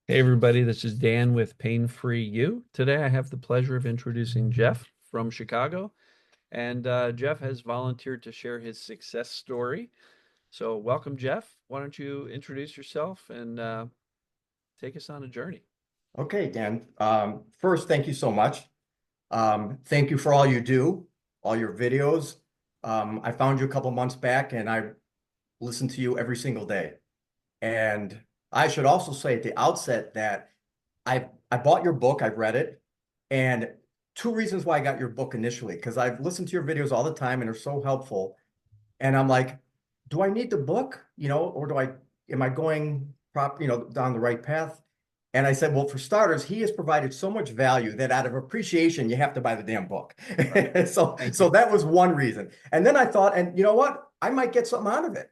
Hey everybody, this is Dan with Pain Free You. Today I have the pleasure of introducing Jeff from Chicago, and Jeff has volunteered to share his success story. So welcome, Jeff. Why don't you introduce yourself and take us on a journey? Okay, Dan. First, thank you so much. Thank you for all you do, all your videos. I found you a couple months back and I listen to you every single day. And I should also say at the outset that I bought your book, I've read it, and two reasons why I got your book initially, because I've listened to your videos all the time and they're so helpful. And I'm like, do I need the book? Or am I going down the right path? And I said, well, for starters, he has provided so much value that out of appreciation, you have to buy the damn book. Right. So, Thank you. so that was one reason. And then I thought, and you know what? I might get something out of it.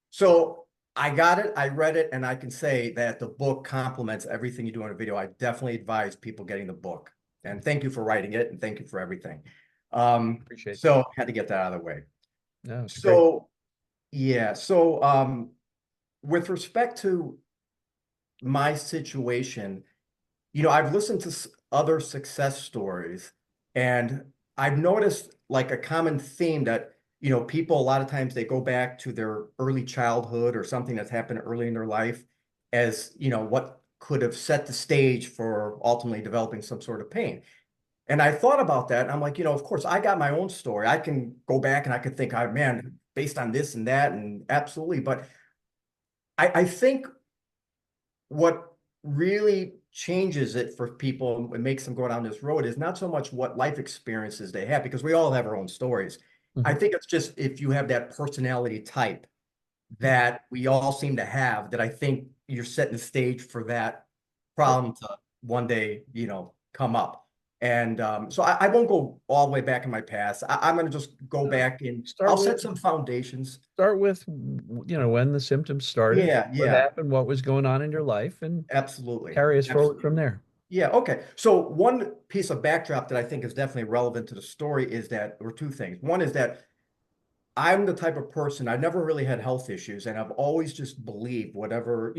So I got it, I read it, and I can say that the book complements everything you do in a video. I definitely advise people getting the book. And thank you for writing it, and thank you for everything. Appreciate that. So I had to get that out of the way. No, it's great. So yeah. So with respect to my situation, I've listened to other success stories and I've noticed like a common theme that, people a lot of times they go back to their early childhood or something that's happened early in their life as, what could have set the stage for ultimately developing some sort of pain. And I thought about that. And I'm like, of course, I got my own story. I can go back and I could think, oh, man, based on this and that, and absolutely. But I think what really changes it for people and makes them go down this road is not so much what life experiences they have, because we all have our own stories. I Mhm. think it's just if you have that personality type that we all seem to have, that I think you're setting the stage for that Sure. problem to one day, come up. And so I won't go all the way back in my past. I'm going to just go No. back and Start I'll with set some foundations. when the symptoms started, Yeah, what yeah, happened, what was going on in your life, and absolutely. carry us forward from Absolutely. there. Yeah, okay. So one piece of backdrop that I think is definitely relevant to the story is that, or two things. One is that I'm the type of person, I've never really had health issues, and I've always just believed whatever,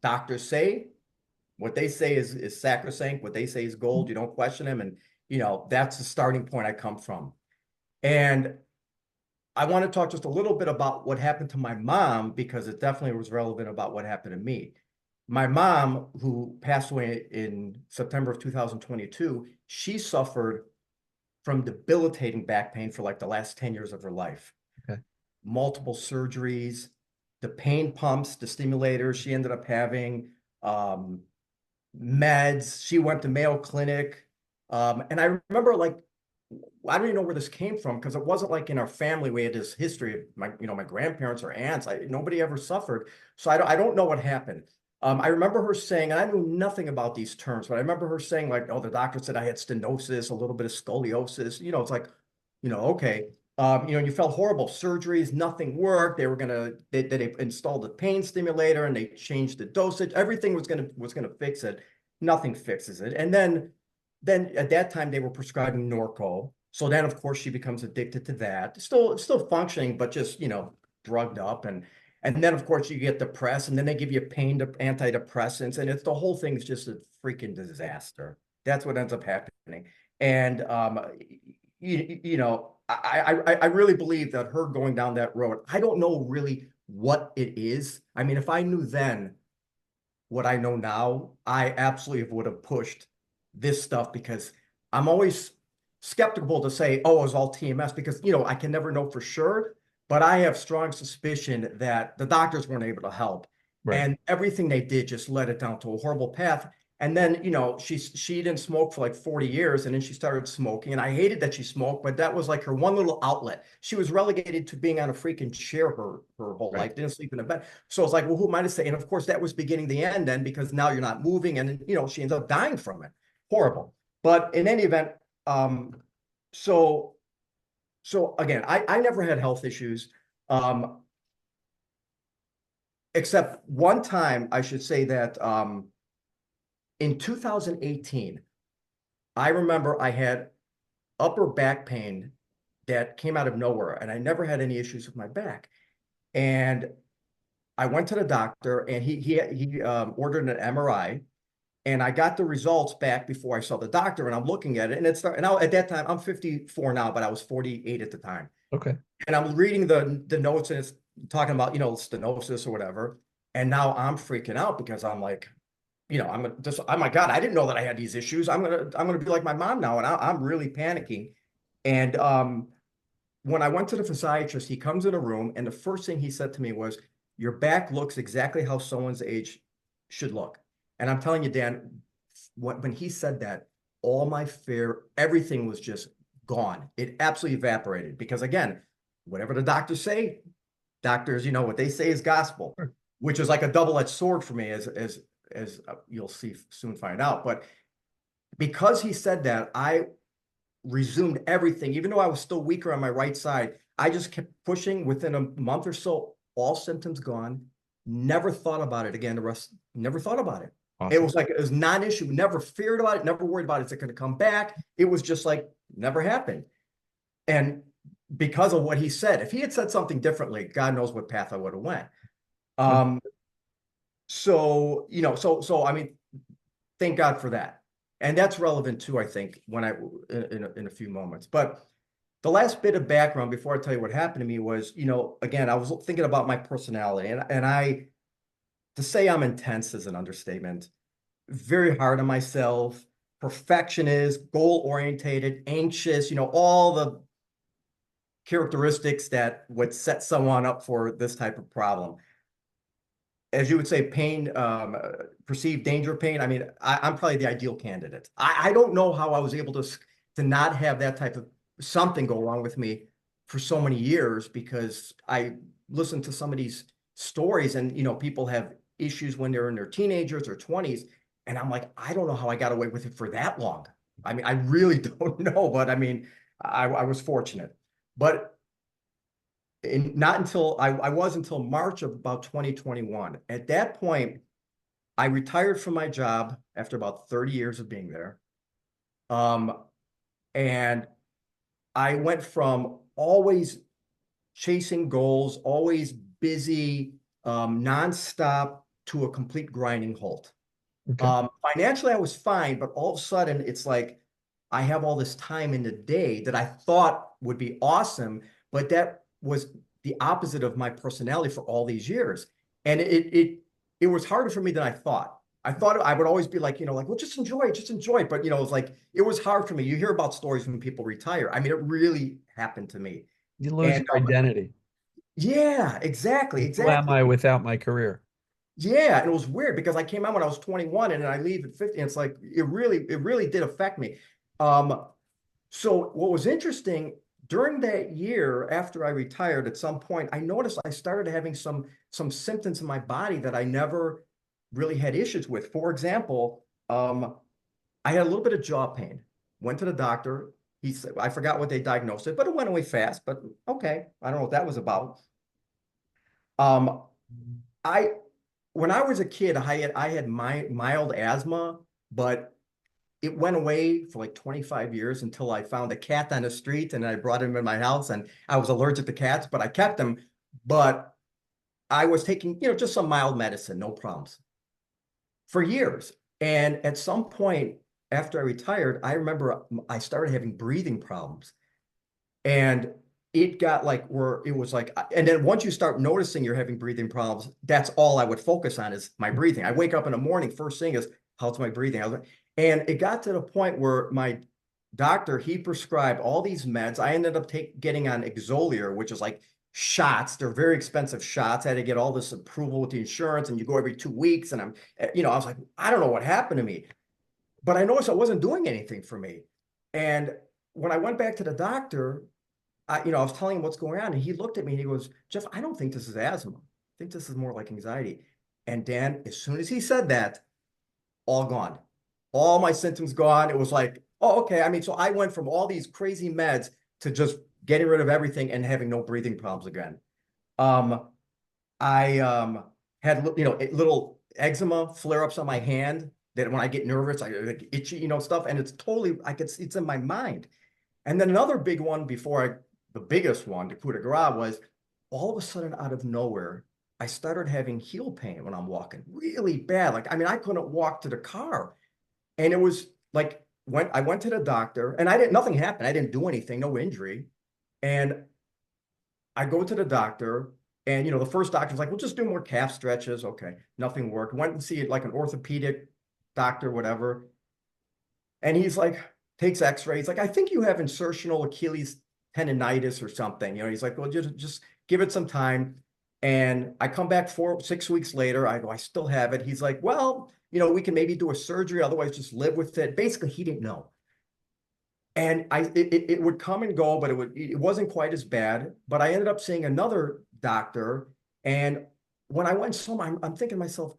doctors say, what they say is sacrosanct, what they say is gold. You don't question them. And, that's the starting point I come from. And I want to talk just a little bit about what happened to my mom because it definitely was relevant about what happened to me. My mom, who passed away in September of 2022, she suffered from debilitating back pain for like the last 10 years of her life. Okay. Multiple surgeries, the pain pumps, the stimulators she ended up having, um, meds. She went to Mayo Clinic. And I remember like I don't even know where this came from because it wasn't like in our family we had this history of my grandparents or aunts. Nobody ever suffered, so I don't know what happened. I remember her saying, and I knew nothing about these terms, but I remember her saying like, "Oh, the doctor said I had stenosis, a little bit of scoliosis." It's like, okay. You felt horrible. Surgeries, nothing worked. They installed a pain stimulator and they changed the dosage. Everything was gonna fix it. Nothing fixes it. And then at that time they were prescribing Norco. So then of course she becomes addicted to that. Still functioning, but just drugged up. And then of course you get depressed, and then they give you pain antidepressants, and it's the whole thing's just a freaking disaster. That's what ends up happening. And I really believe that her going down that road, I don't know really what it is. I mean, if I knew then what I know now, I absolutely would have pushed this stuff because I'm always skeptical to say, oh, it was all TMS because, I can never know for sure. But I have strong suspicion that the doctors weren't able to help. Right. And everything they did just led it down to a horrible path. And then, she didn't smoke for like 40 years and then she started smoking. And I hated that she smoked, but that was like her one little outlet. She was relegated to being on a freaking chair her whole Right. life, didn't sleep in a bed. So it's like, well, who am I to say? And of course, that was beginning the end then because now you're not moving. And, she ends up dying from it. Horrible. But in any event, um, so so again, I never had health issues. Um, except one time, I should say that in 2018, I remember I had upper back pain that came out of nowhere, and I never had any issues with my back. And I went to the doctor and he ordered an MRI, and I got the results back before I saw the doctor, and I'm looking at it, and at that time I'm 54 now, but I was 48 at the time. Okay. And I'm reading the notes, and it's talking about, stenosis or whatever. And now I'm freaking out because I'm like, I'm just, oh my God, I didn't know that I had these issues. I'm gonna be like my mom now, and I'm really panicking. And when I went to the physiatrist, he comes in a room, and the first thing he said to me was, "Your back looks exactly how someone's age should look." And I'm telling you, Dan, when he said that, all my fear, everything was just gone. It absolutely evaporated because, again, whatever the doctors say, doctors, what they say is gospel, Sure. which is like a double-edged sword for me, as you'll soon find out. But because he said that, I resumed everything, even though I was still weaker on my right side. I just kept pushing. Within a month or so, all symptoms gone. Never thought about it again. Never thought about it. It Awesome. was like it was non-issue. Never feared about it. Never worried about it. Is it going to come back? It was just like never happened. And because of what he said, if he had said something differently, God knows what path I would have went. Um, so I mean, thank God for that. And that's relevant too, I think, when in a few moments. But the last bit of background before I tell you what happened to me was, again, I was thinking about my personality, and to say I'm intense is an understatement. Very hard on myself, perfectionist, goal orientated, anxious, all the characteristics that would set someone up for this type of problem. As you would say, pain, perceived danger pain. I mean, I'm probably the ideal candidate. I don't know how I was able to not have that type of something go wrong with me for so many years, because I listened to some of these stories, and people have issues when they're in their teenagers or 20s, and I'm like, I don't know how I got away with it for that long. I mean, I really don't know, but I mean, I was fortunate. But not until I was until March of about 2021. At that point, I retired from my job after about 30 years of being there. Um, and I went from always chasing goals, always busy, nonstop, to a complete grinding halt. Okay. Financially, I was fine, but all of a sudden, it's like I have all this time in the day that I thought would be awesome, but that was the opposite of my personality for all these years. And it was harder for me than I thought. I thought I would always be like, well, just enjoy it, just enjoy it. But it was like it was hard for me. You hear about stories when people retire. I mean, it really happened to me. You lose And your identity. yeah, exactly, Who am I exactly. without my career? Yeah, and it was weird because I came out when I was 21, and then I leave at 50. And it's like it really did affect me. Um, so what was interesting, during that year after I retired, at some point, I noticed I started having some symptoms in my body that I never really had issues with. For example, I had a little bit of jaw pain. Went to the doctor. He said, I forgot what they diagnosed it, but it went away fast. But okay, I don't know what that was about. Um, I when I was a kid, I had mild asthma, but it went away for like 25 years until I found a cat on the street, and I brought him in my house, and I was allergic to cats, but I kept him. But I was taking, just some mild medicine, no problems for years. And at some point after I retired, I remember I started having breathing problems. And it got like where it was like, and then once you start noticing you're having breathing problems, that's all I would focus on is my breathing. I wake up in the morning, first thing is, how's my breathing? And it got to the point where my doctor, he prescribed all these meds. I ended up getting on Exolier, which is like shots. They're very expensive shots. I had to get all this approval with the insurance, and you go every 2 weeks. And I was like, I don't know what happened to me, but I noticed I wasn't doing anything for me. And when I went back to the doctor, I was telling him what's going on, and he looked at me and he goes, Jeff, I don't think this is asthma. I think this is more like anxiety. And Dan, as soon as he said that, all gone. All my symptoms gone. It was like, oh, okay. I mean, so I went from all these crazy meds to just getting rid of everything and having no breathing problems again. Um, I had little eczema flare-ups on my hand that when I get nervous, I like itchy, stuff, and it's totally it's in my mind. And then another big one the biggest one, the coup de grace, was all of a sudden out of nowhere, I started having heel pain when I'm walking, really bad. Like, I mean, I couldn't walk to the car. And it was like when I went to the doctor and nothing happened. I didn't do anything, no injury. And I go to the doctor and, the first doctor's like, we'll just do more calf stretches. Okay. Nothing worked. Went and see like an orthopedic doctor, whatever. And he's like, takes x-rays. Like, I think you have insertional Achilles tendonitis or something. He's like, well, just give it some time. And I come back 6 weeks later. I go, I still have it. He's like, well, we can maybe do a surgery. Otherwise, just live with it. Basically, he didn't know. And it would come and go, but it wasn't quite as bad. But I ended up seeing another doctor. And when I went and saw him, I'm thinking to myself,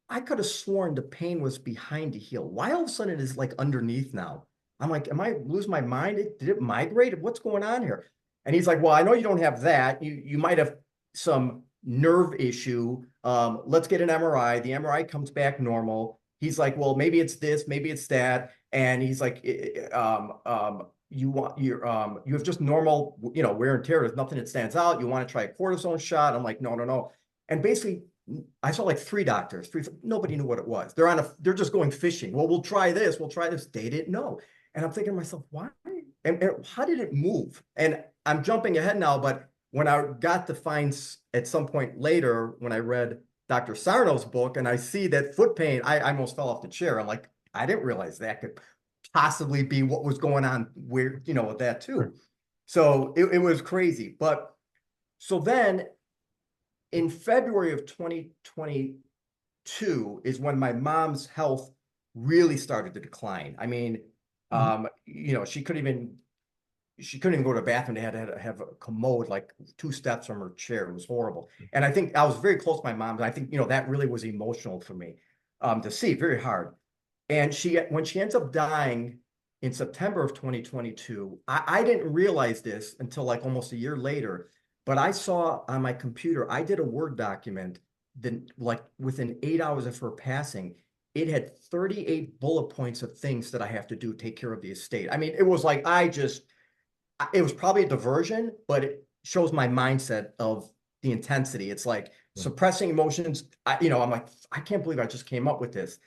I could have sworn the pain was behind the heel. Why all of a sudden it is like underneath now? I'm like, am I losing my mind? Did it migrate? What's going on here? And he's like, well, I know you don't have that. You might have some nerve issue. Let's get an MRI. The MRI comes back normal. He's like, well, maybe it's this, maybe it's that. And he's like, you have just normal, wear and tear. There's nothing that stands out. You want to try a cortisone shot? I'm like, no, no, no. And basically, I saw like three doctors. Nobody knew what it was. They're just going fishing. Well, we'll try this. We'll try this. They didn't know. And I'm thinking to myself, why? And how did it move? And I'm jumping ahead now, but when I got to find at some point later, when I read Dr. Sarno's book and I see that foot pain, I almost fell off the chair. I'm like, I didn't realize that could possibly be what was going on with that Sure. too. So it was crazy. But so then in February of 2022 is when my mom's health really started to decline. I mean, Mhm. she couldn't even go to the bathroom. They had to have a commode like 2 steps from her chair. It was horrible. And I think I was very close to my mom. And I think, that really was emotional for me to see, very hard. And when she ends up dying in September of 2022, I didn't realize this until like almost a year later, but I saw on my computer, I did a Word document that like within 8 hours of her passing, it had 38 bullet points of things that I have to do, take care of the estate. I mean, it was like, it was probably a diversion, but it shows my mindset of the intensity. It's like Right. suppressing emotions. I'm like, I can't believe I just came up with this.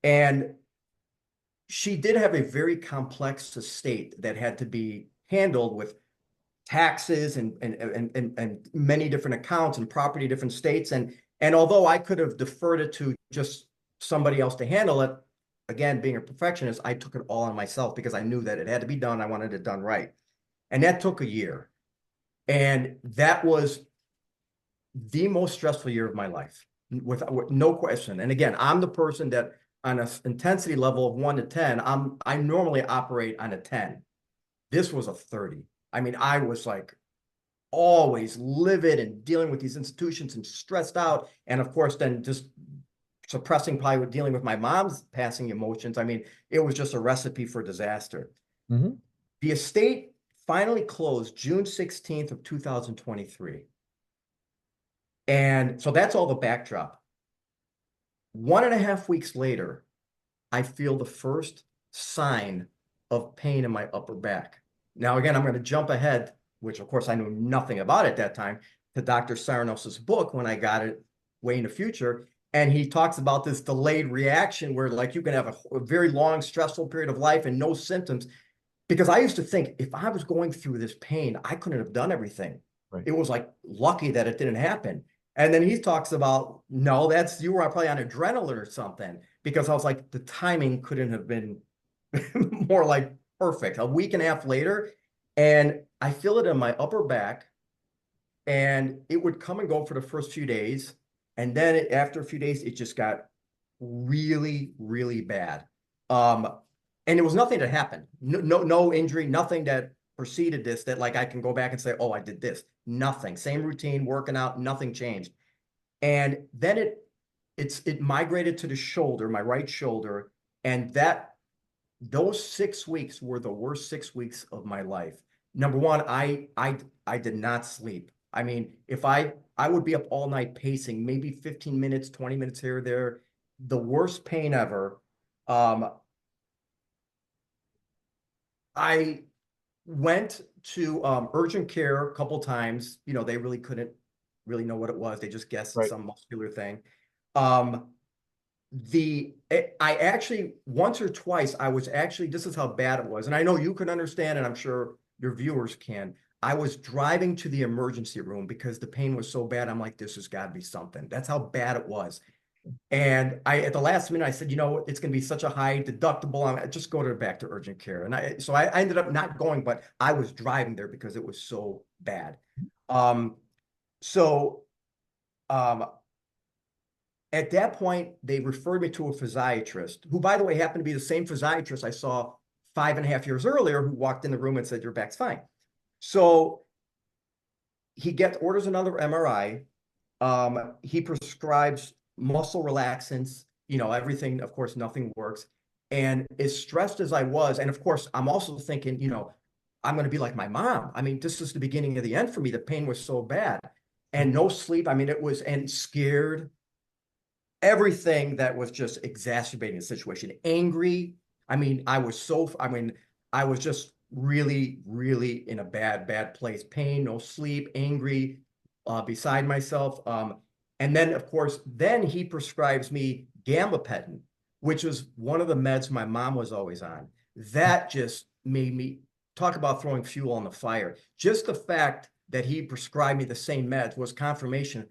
And she did have a very complex estate that had to be handled with taxes and many different accounts and property, different states. And although I could have deferred it to just somebody else to handle it, again, being a perfectionist, I took it all on myself because I knew that it had to be done. I wanted it done right. And that took a year. And that was the most stressful year of my life, with no question. And again, I'm the person that on an intensity level of 1 to 10, I normally operate on a 10. This was a 30. I mean, I was like always livid and dealing with these institutions and stressed out. And of course, then just suppressing probably with dealing with my mom's passing emotions. I mean, it was just a recipe for disaster. Mhm. The estate finally closed June 16th of 2023. And so that's all the backdrop. 1.5 weeks later, I feel the first sign of pain in my upper back. Now, again, I'm going to jump ahead, which of course I knew nothing about at that time, to Dr. Sarnos's book when I got it way in the future. And he talks about this delayed reaction where like you can have a very long, stressful period of life and no symptoms. Because I used to think if I was going through this pain, I couldn't have done everything. Right. It was like lucky that it didn't happen. And then he talks about, no, you were probably on adrenaline or something. Because I was like, the timing couldn't have been more like perfect. A week and a half later, and I feel it in my upper back, and it would come and go for the first few days. And then after a few days, it just got really, really bad. Um, and there was nothing that happened. No injury, nothing that preceded this that like I can go back and say, oh, I did this. Nothing. Same routine, working out, nothing changed. And then it migrated to the shoulder, my right shoulder, and those 6 weeks were the worst 6 weeks of my life. Number one, I did not sleep. I mean, if I would be up all night pacing, maybe 15 minutes, 20 minutes here or there, the worst pain ever. Um, I went to urgent care a couple times. They really couldn't really know what it was. They just guessed it's Right. some muscular thing. Um, I actually, once or twice, I was actually, this is how bad it was. And I know you can understand, and I'm sure your viewers can. I was driving to the emergency room because the pain was so bad. I'm like, this has got to be something. That's how bad it was. And at the last minute, I said, you know, it's going to be such a high deductible. I just go to back to urgent care. And I ended up not going, but I was driving there because it was so bad. Um, so um, at that point, they referred me to a physiatrist, who, by the way, happened to be the same physiatrist I saw 5.5 years earlier, who walked in the room and said, your back's fine. So he orders another MRI. He prescribes muscle relaxants, you know, everything. Of course, nothing works. And as stressed as I was, and of course, I'm also thinking, you know, I'm going to be like my mom. I mean, this is the beginning of the end for me. The pain was so bad and no sleep. I mean, it was, and scared, everything that was just exacerbating the situation. Angry. I mean, I was just really, really in a bad place. Pain, no sleep, angry, beside myself. And then, of course, then he prescribes me gabapentin, which was one of the meds my mom was always on. That just made me talk about throwing fuel on the fire. Just the fact that he prescribed me the same meds was confirmation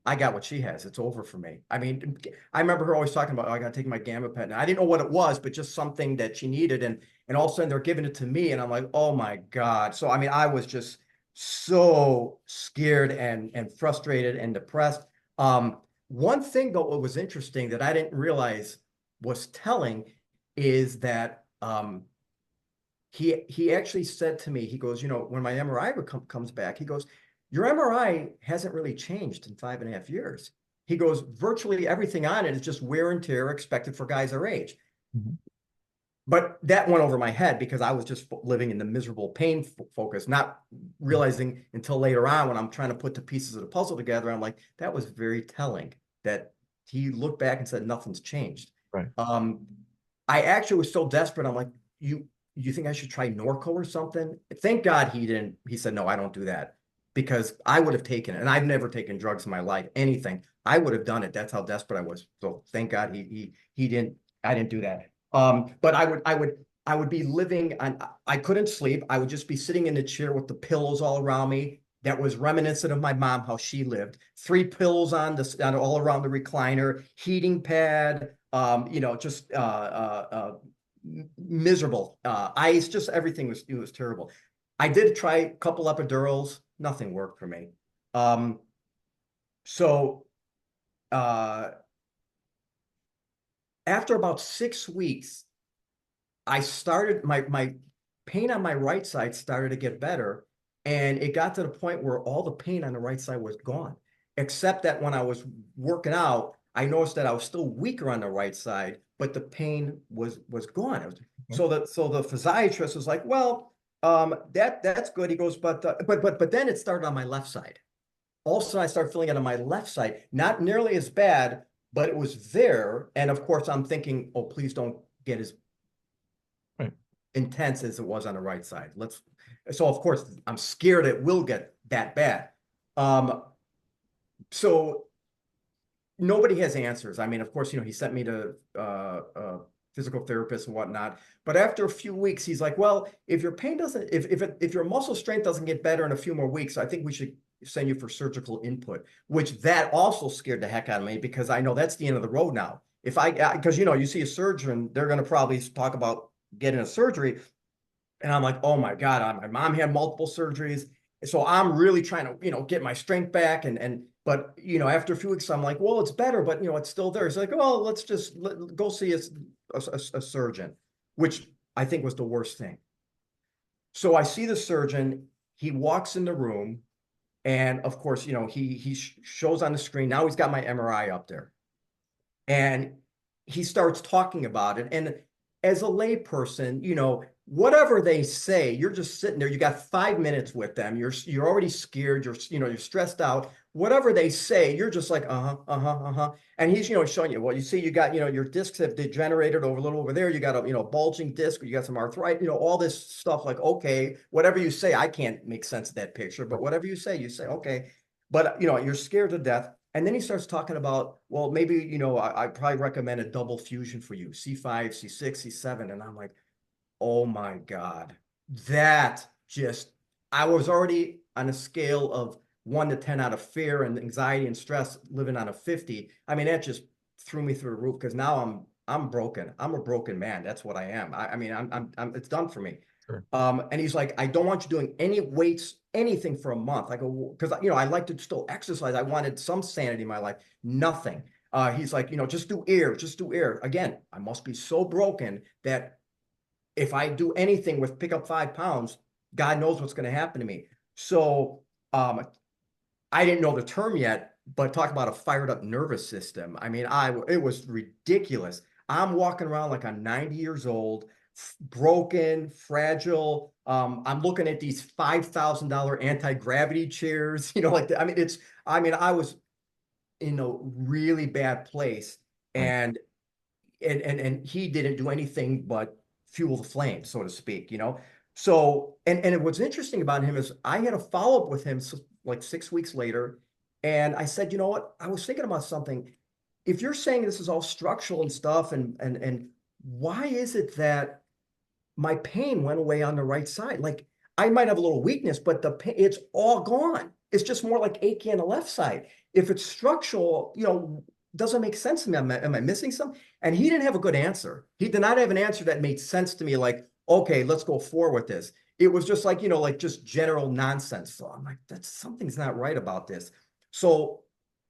I got what she has. It's over for me. I mean, I remember her always talking about, oh, I got to take my gabapentin. I didn't know what it was, but just something that she needed. And all of a sudden they're giving it to me. And I'm like, oh my God. So, I mean, I was just so scared and frustrated and depressed. One thing, though, what was interesting that I didn't realize was telling is that he actually said to me, he goes, you know, when my MRI comes back, he goes, your MRI hasn't really changed in 5.5 years. He goes, virtually everything on it is just wear and tear expected for guys our age. Mhm. But that went over my head because I was just living in the miserable pain focus, not realizing until later on when I'm trying to put the pieces of the puzzle together, I'm like, that was very telling that he looked back and said, nothing's changed. Right. Um, I actually was so desperate. I'm like, you think I should try Norco or something? Thank God he didn't. He said, no, I don't do that because I would have taken it. And I've never taken drugs in my life, anything. I would have done it. That's how desperate I was. So thank God he didn't, I didn't do that. But I would be living on, I couldn't sleep. I would just be sitting in the chair with the pillows all around me. That was reminiscent of my mom, how she lived. 3 pillows on all around the recliner, heating pad, you know, just miserable. Ice, just everything was terrible. I did try a couple epidurals, nothing worked for me. So uh, after about 6 weeks, I started my pain on my right side started to get better, and it got to the point where all the pain on the right side was gone, except that when I was working out, I noticed that I was still weaker on the right side, but the pain was gone. Okay. So the physiatrist was like, well, that's good. He goes, but then it started on my left side. Also, I started feeling it on my left side, not nearly as bad, but it was there. And of course, I'm thinking, oh, please don't get as Right. intense as it was on the right side. So of course, I'm scared it will get that bad. Um, so nobody has answers. I mean, of course, you know, he sent me to physical therapists and whatnot. But after a few weeks, he's like, well, if your pain doesn't, if your muscle strength doesn't get better in a few more weeks, I think we should send you for surgical input, which that also scared the heck out of me because I know that's the end of the road now. Because, you know, you see a surgeon, they're going to probably talk about getting a surgery. And I'm like, oh my God, my mom had multiple surgeries. So I'm really trying to, you know, get my strength back. But, you know, after a few weeks, I'm like, well, it's better, but, you know, it's still there. It's like, oh, let's just go see a surgeon, which I think was the worst thing. So I see the surgeon. He walks in the room. And of course, you know, he shows on the screen. Now he's got my MRI up there. And he starts talking about it. And as a layperson, you know, whatever they say, you're just sitting there. You got 5 minutes with them. You're already scared. You're stressed out. Whatever they say, you're just like And he's showing you. Well, you see, you got your discs have degenerated over a little over there. You got a bulging disc. You got some arthritis. All this stuff. Like, okay, whatever you say, I can't make sense of that picture. But whatever you say okay. but you're scared to death. And then he starts talking about, well, maybe, I probably recommend a double fusion for you, C5, C6, C7. And I'm like, oh my God, that just, I was already on a scale of 1 to 10 out of fear and anxiety and stress living on a 50. I mean, that just threw me through the roof because now I'm broken. I'm a broken man. That's what I am. I mean, I'm it's done for me. Sure. And he's like, I don't want you doing any weights, anything for a month. I go, because I like to still exercise. I wanted some sanity in my life. Nothing. He's like, just do air, just do air. Again, I must be so broken that if I do anything with pick up 5 pounds, God knows what's going to happen to me. So I didn't know the term yet, but talk about a fired up nervous system. I mean, it was ridiculous. I'm walking around like I'm 90 years old, broken, fragile. I'm looking at these $5,000 anti-gravity chairs, like I mean, I was in a really bad place. Right. And he didn't do anything but fuel the flame, so to speak. So and what's interesting about him is I had a follow-up with him like 6 weeks later, and I said, you know what, I was thinking about something. If you're saying this is all structural and stuff, and why is it that my pain went away on the right side? Like, I might have a little weakness, but the pain, it's all gone. It's just more like achy on the left side. If it's structural, doesn't make sense to me. Am I missing something? And he didn't have a good answer. He did not have an answer that made sense to me. Like, okay, let's go forward with this. It was just like, like just general nonsense. So I'm like, something's not right about this. So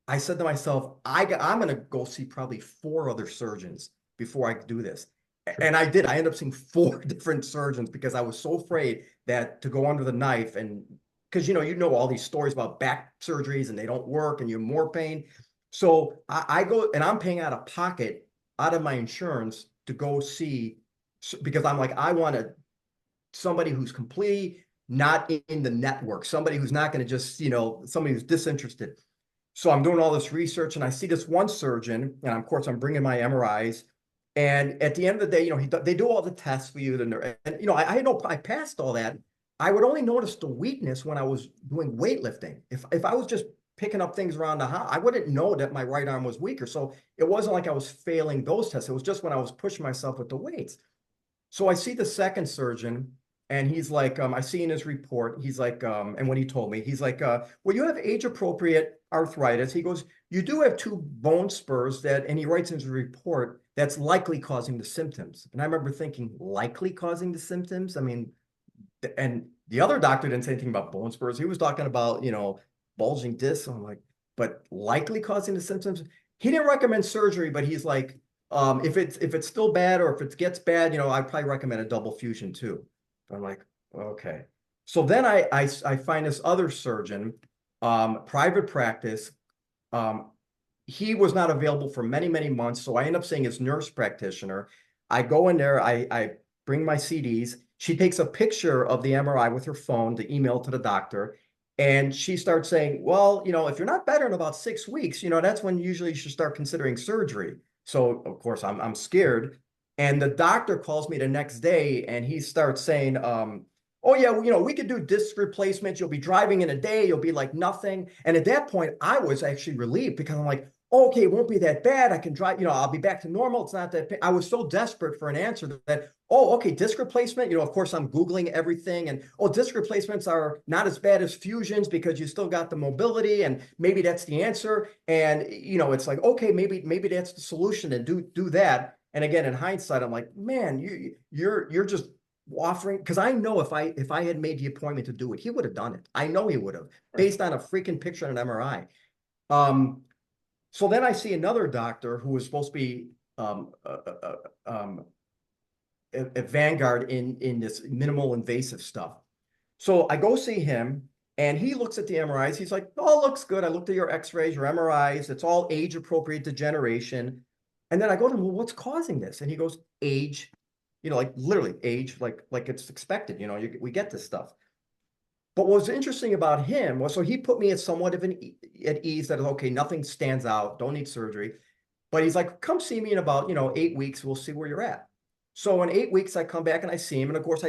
I said to myself, I'm going to go see probably 4 other surgeons before I do this. Sure. And I did. I ended up seeing 4 different surgeons because I was so afraid that to go under the knife, and because you know all these stories about back surgeries and they don't work and you're more pain. So I go and I'm paying out of pocket out of my insurance to go see, because I'm like, I want somebody who's completely not in the network, somebody who's not going to just, somebody who's disinterested. So I'm doing all this research and I see this one surgeon, and of course I'm bringing my MRIs. And at the end of the day, they do all the tests for you. And I passed all that. I would only notice the weakness when I was doing weightlifting. If I was just picking up things around the house, I wouldn't know that my right arm was weaker. So it wasn't like I was failing those tests. It was just when I was pushing myself with the weights. So I see the second surgeon, and he's like, I see in his report, he's like, and what he told me, he's like, well, you have age appropriate arthritis. He goes, you do have 2 bone spurs and he writes in his report that's likely causing the symptoms. And I remember thinking, likely causing the symptoms? I mean, and the other doctor didn't say anything about bone spurs. He was talking about, bulging discs. I'm like, but likely causing the symptoms. He didn't recommend surgery, but he's like, if it's still bad or if it gets bad, I'd probably recommend a double fusion too. I'm like, okay. So then I find this other surgeon, private practice. Um, he was not available for many, many months. So I end up seeing his nurse practitioner. I go in there, I bring my CDs. She takes a picture of the MRI with her phone to email to the doctor. And she starts saying, well, if you're not better in about 6 weeks, that's when usually you should start considering surgery. So of course I'm scared. And the doctor calls me the next day and he starts saying, oh yeah, we could do disc replacements. You'll be driving in a day. You'll be like nothing. And at that point, I was actually relieved because I'm like, okay, it won't be that bad. I can drive, I'll be back to normal. It's not that I was so desperate for an answer that, oh, okay, disc replacement. Of course, I'm Googling everything. And, oh, disc replacements are not as bad as fusions because you still got the mobility. And maybe that's the answer. And, it's like, okay, maybe that's the solution and do that. And again, in hindsight, I'm like, man, you're just offering, because I know if I had made the appointment to do it, he would have done it. I know he would have, Right. based on a freaking picture and an MRI. So then I see another doctor who was supposed to be a vanguard in this minimal invasive stuff. So I go see him and he looks at the MRIs. He's like, oh, looks good. I looked at your x-rays, your MRIs. It's all age appropriate degeneration. And then I go to him, well, what's causing this? And he goes, age, like literally age, like it's expected, we get this stuff. But what was interesting about him was, so he put me at somewhat of at ease that, okay, nothing stands out, don't need surgery. But he's like, come see me in about, 8 weeks. We'll see where you're at. So in 8 weeks, I come back and I see him. And of course,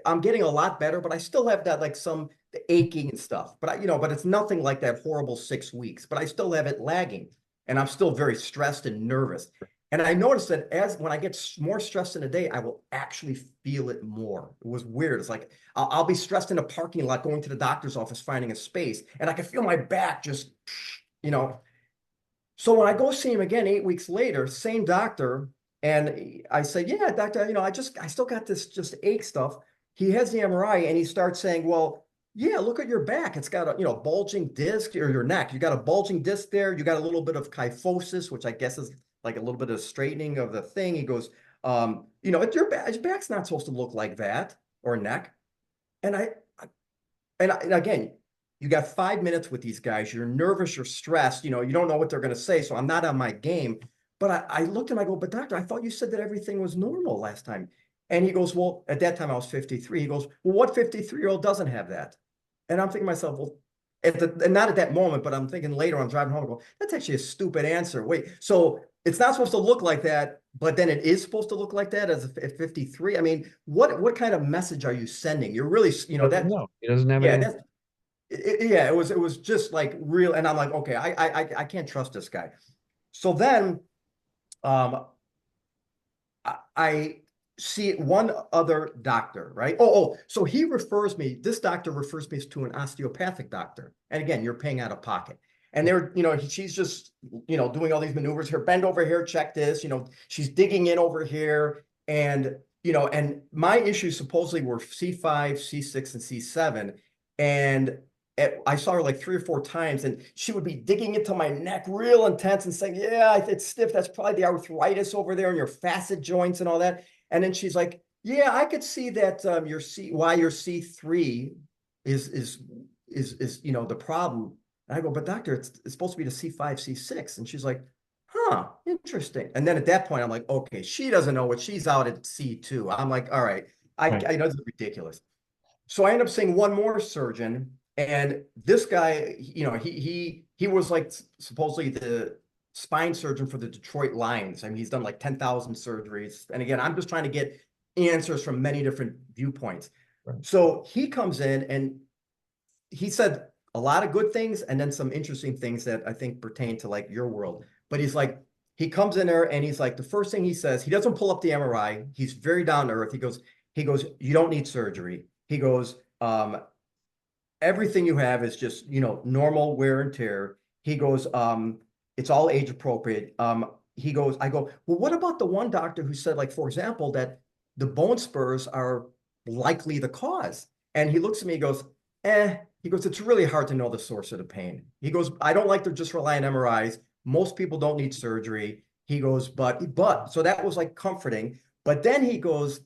I'm getting a lot better, but I still have that, like some the aching and stuff. But but it's nothing like that horrible 6 weeks. But I still have it lagging, and I'm still very stressed and nervous. And I noticed that when I get more stressed in a day, I will actually feel it more. It was weird. It's like I'll be stressed in a parking lot going to the doctor's office, finding a space, and I can feel my back just, you know. So when I go see him again 8 weeks later, same doctor, and I say, yeah, doctor, I still got this just ache stuff. He has the MRI and he starts saying, well, yeah, look at your back. It's got a, bulging disc, or your neck. You got a bulging disc there. You got a little bit of kyphosis, which I guess is like a little bit of straightening of the thing. He goes, your back's not supposed to look like that, or neck. And and again, you got 5 minutes with these guys. You're nervous, you're stressed. You don't know what they're going to say. So I'm not on my game. But I looked at him, I go, but doctor, I thought you said that everything was normal last time. And he goes, well, at that time I was 53. He goes, well, what 53-year-old doesn't have that? And I'm thinking to myself, well, and not at that moment, but I'm thinking later, I'm driving home, I go, that's actually a stupid answer. Wait, so it's not supposed to look like that, but then it is supposed to look like that at 53. I mean, what kind of message are you sending? You're really, Doesn't know. He doesn't have yeah, any. yeah, it was just like real. And I'm like, okay, I can't trust this guy. So then um I see one other doctor, right? So this doctor refers me to an osteopathic doctor. And again, you're paying out of pocket. And she's just, doing all these maneuvers here, bend over here, check this, she's digging in over here. And my issues supposedly were C5, C6, and C7. And I saw her like 3 or 4 times, and she would be digging into my neck real intense and saying, yeah, it's stiff. That's probably the arthritis over there in your facet joints and all that. And then she's like, yeah, I could see that why your C3 is the problem. And I go, but doctor, it's supposed to be the C5, C6. And she's like, huh, interesting. And then at that point, I'm like, okay, she doesn't know what she's out at C2. I'm like, all right, Right. I know this is ridiculous. So I end up seeing one more surgeon, and this guy, he was like supposedly the spine surgeon for the Detroit Lions. I mean, he's done like 10,000 surgeries. And again, I'm just trying to get answers from many different viewpoints. Right. So he comes in and he said a lot of good things and then some interesting things that I think pertain to like your world. But he comes in there and he's like, the first thing he says, he doesn't pull up the MRI. He's very down to earth. He goes, you don't need surgery. He goes, everything you have is just, normal wear and tear. He goes, it's all age appropriate. I go, well, what about the one doctor who said, like, for example, that the bone spurs are likely the cause? And he looks at me, he goes, he goes, it's really hard to know the source of the pain. He goes, I don't like to just rely on MRIs. Most people don't need surgery. He goes, so that was like comforting. But then he goes,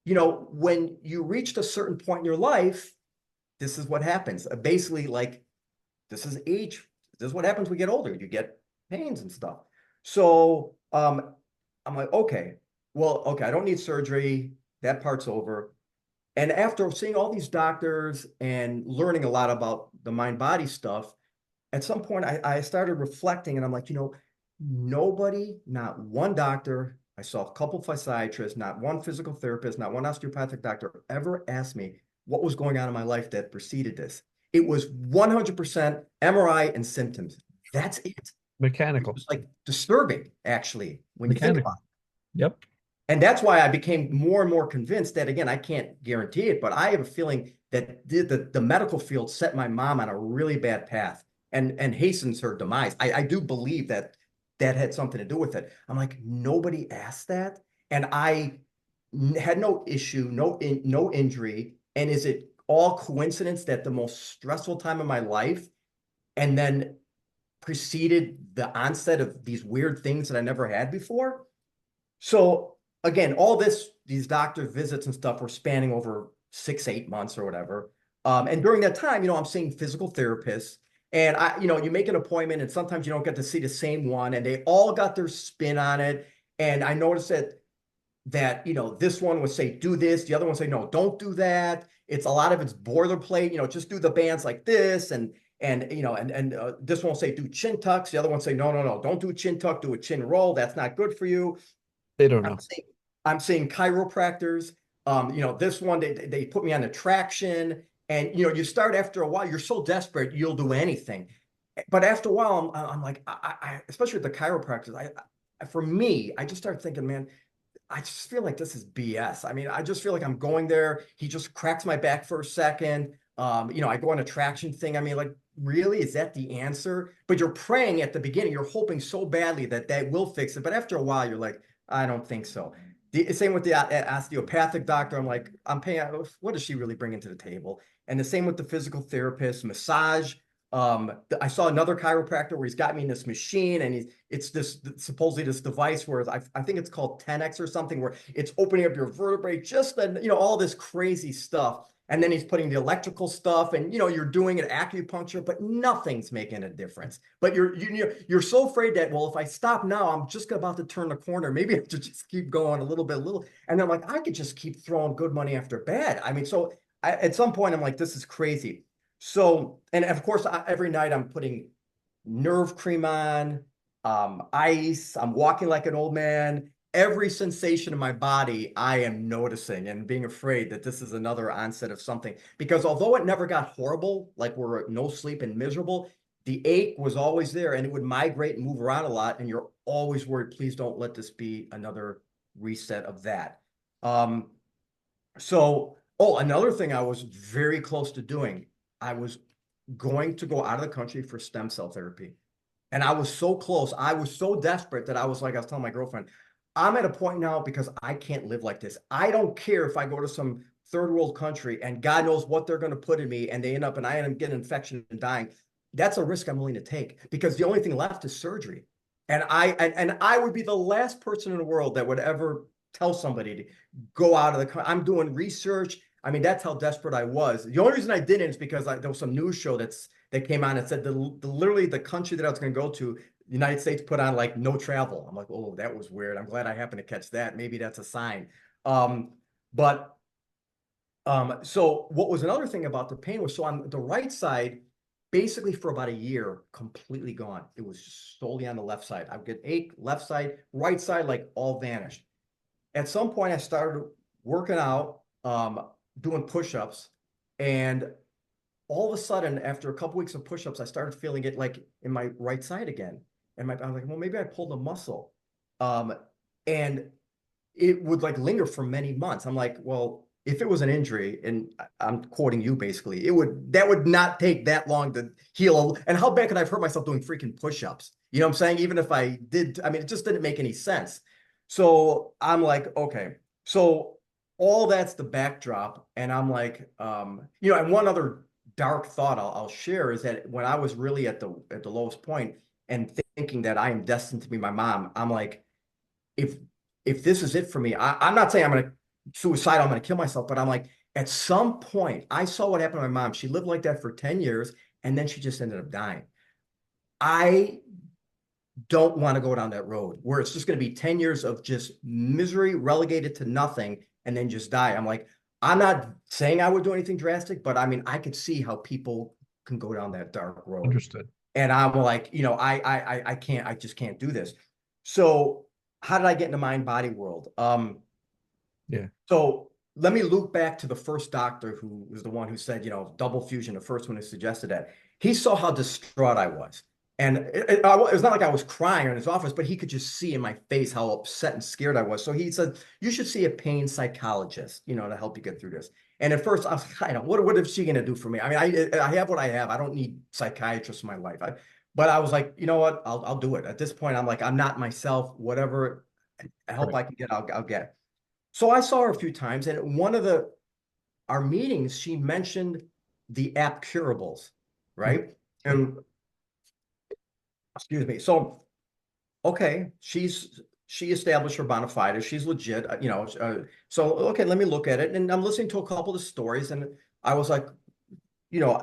when you reached a certain point in your life, this is what happens. Basically, like, this is age. This is what happens when we get older. You get pains and stuff. So I'm like, okay, well, okay, I don't need surgery. That part's over. And after seeing all these doctors and learning a lot about the mind-body stuff, at some point I started reflecting, and I'm like, nobody, not one doctor, I saw a couple physiatrists, not one physical therapist, not one osteopathic doctor ever asked me what was going on in my life that preceded this. It was 100% MRI and symptoms. That's it. It Mechanical. was like disturbing, actually, when you think about Mechanical. it. Yep. And that's why I became more and more convinced that, again, I can't guarantee it, but I have a feeling that the medical field set my mom on a really bad path and hastens her demise. I do believe that had something to do with it. I'm like, nobody asked that. And I had no issue, no injury. And is it all coincidence that the most stressful time of my life and then preceded the onset of these weird things that I never had before? So again, these doctor visits and stuff were spanning over 6, 8 months or whatever. And during that time, I'm seeing physical therapists, and you make an appointment, and sometimes you don't get to see the same one, and they all got their spin on it. And I noticed that this one would say do this, the other one say no, don't do that. It's a lot of it's boilerplate, just do the bands like this, and this one will say do chin tucks, the other one say no, don't do a chin tuck, do a chin roll, that's not good for you. They don't I'm know. seeing, I'm seeing chiropractors. This one they put me on a traction, And you start after a while, you're so desperate, you'll do anything. But after a while, I'm like, especially with the chiropractors, for me, I just started thinking, man, I just feel like this is BS. I mean, I just feel like I'm going there. He just cracks my back for a second. I go on a traction thing. I mean, like, really, is that the answer? But you're praying at the beginning. You're hoping so badly that that will fix it. But after a while, you're like, I don't think so. The same with the osteopathic doctor. I'm like, I'm paying. What does she really bring into the table? And the same with the physical therapist, massage. I saw another chiropractor where he's got me in this machine, and it's this supposedly this device where I think it's called 10X or something, where it's opening up your vertebrae, just all this crazy stuff. And then he's putting the electrical stuff, and you're doing an acupuncture, but nothing's making a difference. But you're so afraid that, well, if I stop now, I'm just about to turn the corner. Maybe I have to just keep going a little bit, a little. And then I'm like, I could just keep throwing good money after bad. I mean, so at some point, I'm like, this is crazy. So, and of course, every night I'm putting nerve cream on, ice. I'm walking like an old man. Every sensation in my body, I am noticing and being afraid that this is another onset of something. Because although it never got horrible, like we're no sleep and miserable, the ache was always there, and it would migrate and move around a lot. And you're always worried, please don't let this be another reset of that. Um, another thing I was very close to doing, I was going to go out of the country for stem cell therapy. And I was so close. I was so desperate that I was like, I was telling my girlfriend, I'm at a point now because I can't live like this. I don't care if I go to some third world country and God knows what they're going to put in me and I end up getting an infection and dying. That's a risk I'm willing to take because the only thing left is surgery. And I would be the last person in the world that would ever tell somebody to go out of the country. I'm doing research. I mean, that's how desperate I was. The only reason I didn't is because there was some news show that came on and said literally the country that I was going to go to, the United States put on like no travel. I'm like, oh, that was weird. I'm glad I happened to catch that. Maybe that's a sign. Um, but so what was another thing about the pain was, so on the right side, basically for about a year, completely gone. It was solely on the left side. I would get ache, left side, right side, like all vanished. At some point, I started working out, doing push-ups, and all of a sudden, after a couple weeks of push-ups, I started feeling it like in my right side again. And I was like, well, maybe I pulled a muscle. Um, and it would like linger for many months. I'm like, well, if it was an injury, and I'm quoting you basically, that would not take that long to heal. And how bad could I have hurt myself doing freaking push-ups? You know what I'm saying? Even if I did, I mean, it just didn't make any sense. So I'm like, okay. So all that's the backdrop. And I'm like, and one other dark thought I'll share is that when I was really at the lowest point and thinking that I am destined to be my mom, I'm like, if if this is it for me, I'm not saying I'm going to suicide, I'm going to kill myself, but I'm like, at some point, I saw what happened to my mom. She lived like that for 10 years, and then she just ended up dying. I don't want to go down that road where it's just going to be 10 years of just misery relegated to nothing and then just die. I'm like, I'm not saying I would do anything drastic, but I mean, I could see how people can go down that dark road. Understood. And I'm like, I can't, I just can't do this. So how did I get into mind body world? Yeah. So let me loop back to the first doctor who was the one who said, double fusion, the first one who suggested that. He saw how distraught I was. And it was not like I was crying in his office, but he could just see in my face how upset and scared I was. So he said, you should see a pain psychologist, to help you get through this. And at first I was like, I don't, what is she going to do for me? I mean, I have what I have. I don't need psychiatrists in my life. But I was like, you know what? I'll do it. At this point, I'm like, I'm not myself. Whatever help Right. I can get, I'll get. So I saw her a few times, and at one of our meetings, she mentioned the app curables, Mm. right? And excuse me. So okay, she established her bona fide. She's legit, so okay, let me look at it. And I'm listening to a couple of stories, and I was like, you know,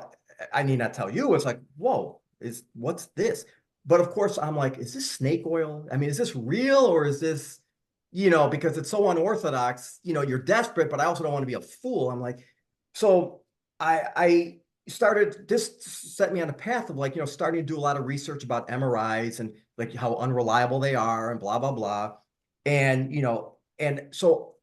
I need not tell you. It's like, whoa, what's this? But of course, I'm like, is this snake oil? I mean, is this real or is this, because it's so unorthodox, you're desperate, but I also don't want to be a fool. I'm like, so I started, this set me on a path of like, starting to do a lot of research about MRIs and like how unreliable they are and blah, blah, blah. And, and so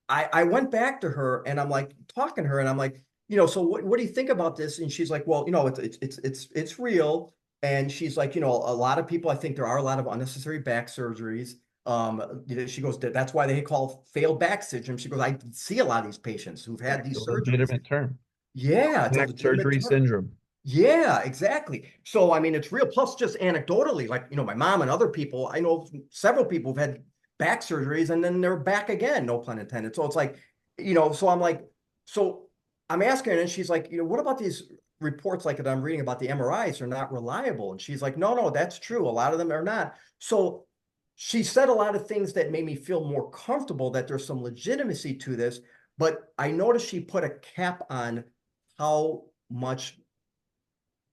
I went back to her and I'm like talking to her and I'm like, so what do you think about this? And she's like, well, it's real. And she's like, a lot of people, I think there are a lot of unnecessary back surgeries. She goes, that's why they call failed back syndrome. She goes, I see a lot of these patients who've had Right. A these surgeries. legitimate term. Yeah, it's a Back legitimate surgery term. syndrome. Yeah, exactly. So, I mean, it's real. Plus, just anecdotally, like, my mom and other people, I know several people who've had back surgeries and then they're back again, no pun intended. So it's like, so I'm like, so I'm asking her, and she's like, what about these reports like that I'm reading about the MRIs are not reliable? And she's like, no, that's true. A lot of them are not. So she said a lot of things that made me feel more comfortable that there's some legitimacy to this. But I noticed she put a cap on how much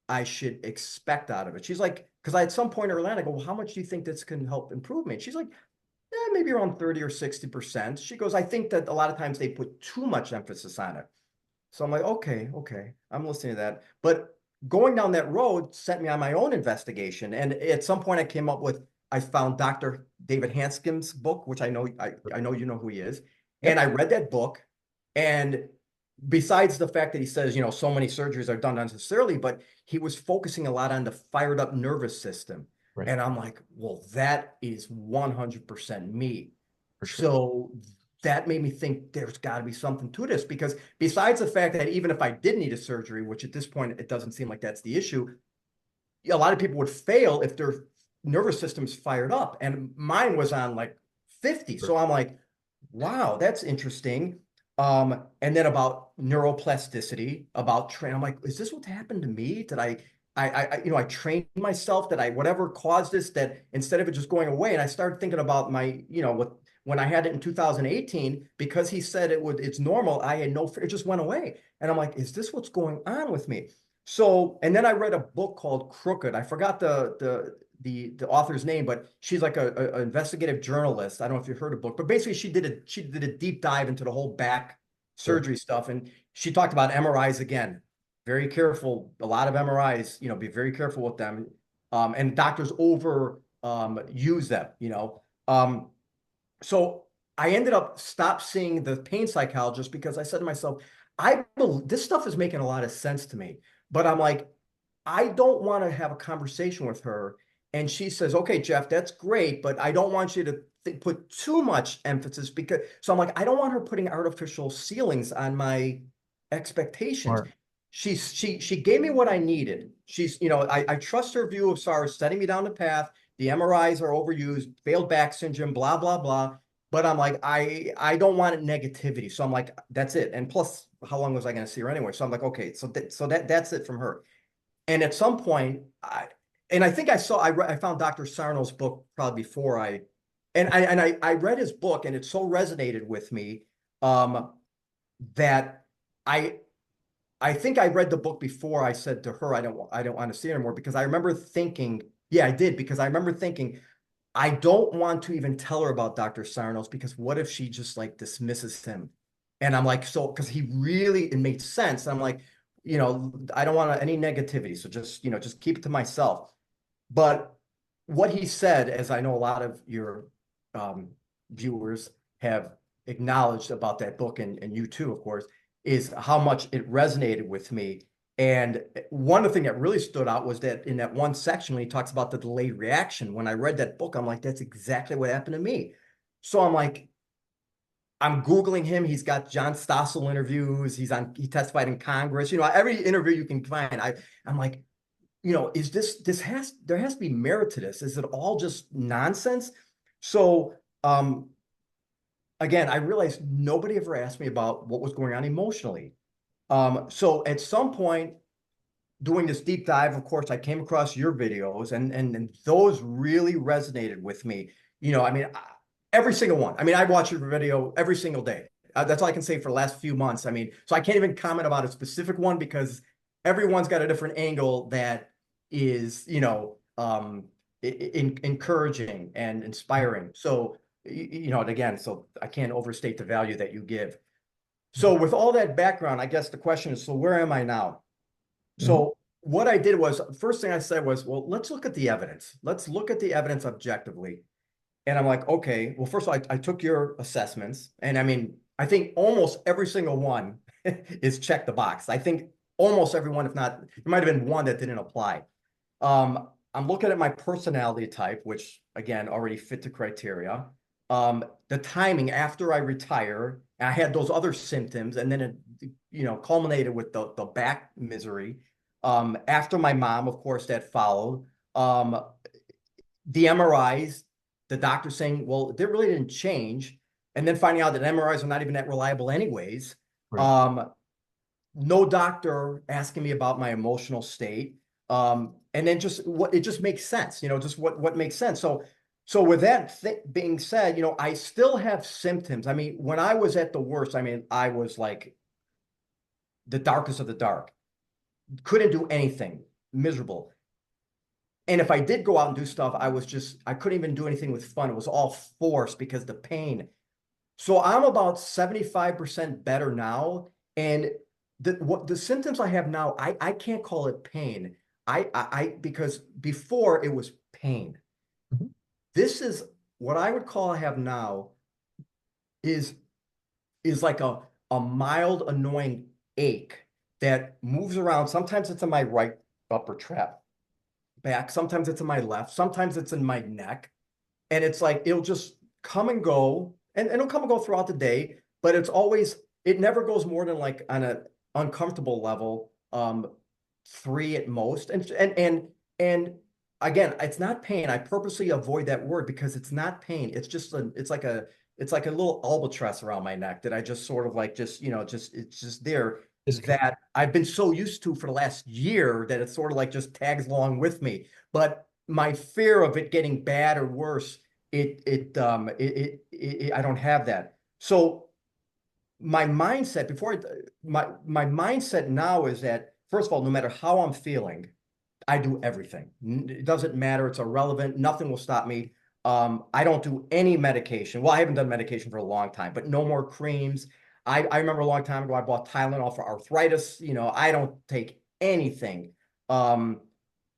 I should expect out of it. She's like, because I at some point early on, I go, well, how much do you think this can help improve me? And she's like, maybe around 30 or 60%. She goes, I think that a lot of times they put too much emphasis on it. So I'm like, okay, I'm listening to that. But going down that road sent me on my own investigation. And at some point I found Dr. David Hanscom's book, which I know you know who he is. And Yep. I read that book. And besides the fact that he says, so many surgeries are done unnecessarily, but he was focusing a lot on the fired up nervous system. Right. And I'm like, well, that is 100% me. For sure. So that made me think there's got to be something to this, because besides the fact that even if I did need a surgery, which at this point it doesn't seem like that's the issue, a lot of people would fail if their nervous system's fired up. And mine was on like 50. Sure. So I'm like, wow, that's interesting. And then about neuroplasticity, about train. I'm like, is this what happened to me? Did I trained myself that whatever caused this, that instead of it just going away. And I started thinking about my, when I had it in 2018, because he said it's normal. I had no fear, it just went away. And I'm like, is this what's going on with me? So, and then I read a book called Crooked. I forgot the author's name, but she's like a investigative journalist. I don't know if you heard of the book, but basically she did a deep dive into the whole back Sure. surgery stuff, and she talked about MRIs again. Very careful. A lot of MRIs, be very careful with them. And doctors over use them. So I ended up stop seeing the pain psychologist because I said to myself, this stuff is making a lot of sense to me, but I'm like, I don't want to have a conversation with her. And she says, okay, Jeff, that's great, but I don't want you to put too much emphasis, because, so I'm like, I don't want her putting artificial ceilings on my expectations. Smart. She gave me what I needed. I trust her view of SARS, setting me down the path. The MRIs are overused, failed back syndrome, blah, blah, blah. But I'm like, I don't want negativity. So I'm like, that's it. And plus, how long was I going to see her anyway? So I'm like, okay, so that's it from her. And at some point, I think I found Dr. Sarno's book probably before I read his book, and it so resonated with me, that I I think I read the book before I said to her, I don't want to see it anymore, because I remember thinking, yeah, I did, because I remember thinking, I don't want to even tell her about Dr. Sarnos, because what if she just like dismisses him? And I'm like, so, because it made sense. I'm like, I don't want any negativity. So just keep it to myself. But what he said, as I know a lot of your um, viewers have acknowledged about that book, and you too, of course, is how much it resonated with me. And one of the things that really stood out was that in that one section when he talks about the delayed reaction, when I read that book, I'm like, that's exactly what happened to me. So I'm like, I'm Googling him. He's got John Stossel interviews. He testified in Congress. Every interview you can find. I'm like, is there has to be merit to this. Is it all just nonsense? So, again, I realized nobody ever asked me about what was going on emotionally. So at some point doing this deep dive, of course, I came across your videos, and those really resonated with me. I mean, every single one. I mean, I watch your video every single day. That's all I can say for the last few months. I mean, so I can't even comment about a specific one, because everyone's got a different angle that is, encouraging and inspiring. So, and again, so I can't overstate the value that you give. So with all that background, I guess the question is, so where am I now? Mhm. So what I did was, first thing I said was, well, let's look at the evidence. Let's look at the evidence objectively. And I'm like, okay, well, first of all, I took your assessments. And I mean, I think almost every single one is check the box. I think almost everyone, if not, there might have been one that didn't apply. I'm looking at my personality type, which again already fit the criteria. The timing after I retire, I had those other symptoms, and then it, culminated with the back misery. After my mom, of course, that followed. The MRIs, the doctor saying, well, they really didn't change, and then finding out that MRIs are not even that reliable anyways. Right. No doctor asking me about my emotional state. And then just what it just makes sense, just what makes sense. So with that being said, I still have symptoms. I mean, when I was at the worst, I mean, I was like the darkest of the dark, couldn't do anything, miserable. And if I did go out and do stuff, I couldn't even do anything with fun. It was all forced because the pain. So I'm about 75% better now. And the symptoms I have now, I can't call it pain. Because before it was pain. Mhm. This is what I would call I have now is like a mild annoying ache that moves around. Sometimes it's in my right upper trap back, sometimes it's in my left, sometimes it's in my neck. And it's like it'll just come and go, and it'll come and go throughout the day, but it never goes more than like on an uncomfortable level, 3 at most. And again, it's not pain. I purposely avoid that word because it's not pain. It's like a little albatross around my neck that I just sort of like it's just there, Discomfort. that I've been so used to for the last year that it's sort of like just tags along with me. But my fear of it getting bad or worse, I don't have that. So my mindset my mindset now is that, first of all, no matter how I'm feeling, I do everything. It doesn't matter. It's irrelevant. Nothing will stop me. I don't do any medication. Well, I haven't done medication for a long time, but no more creams. I remember a long time ago, I bought Tylenol for arthritis. I don't take anything. Um,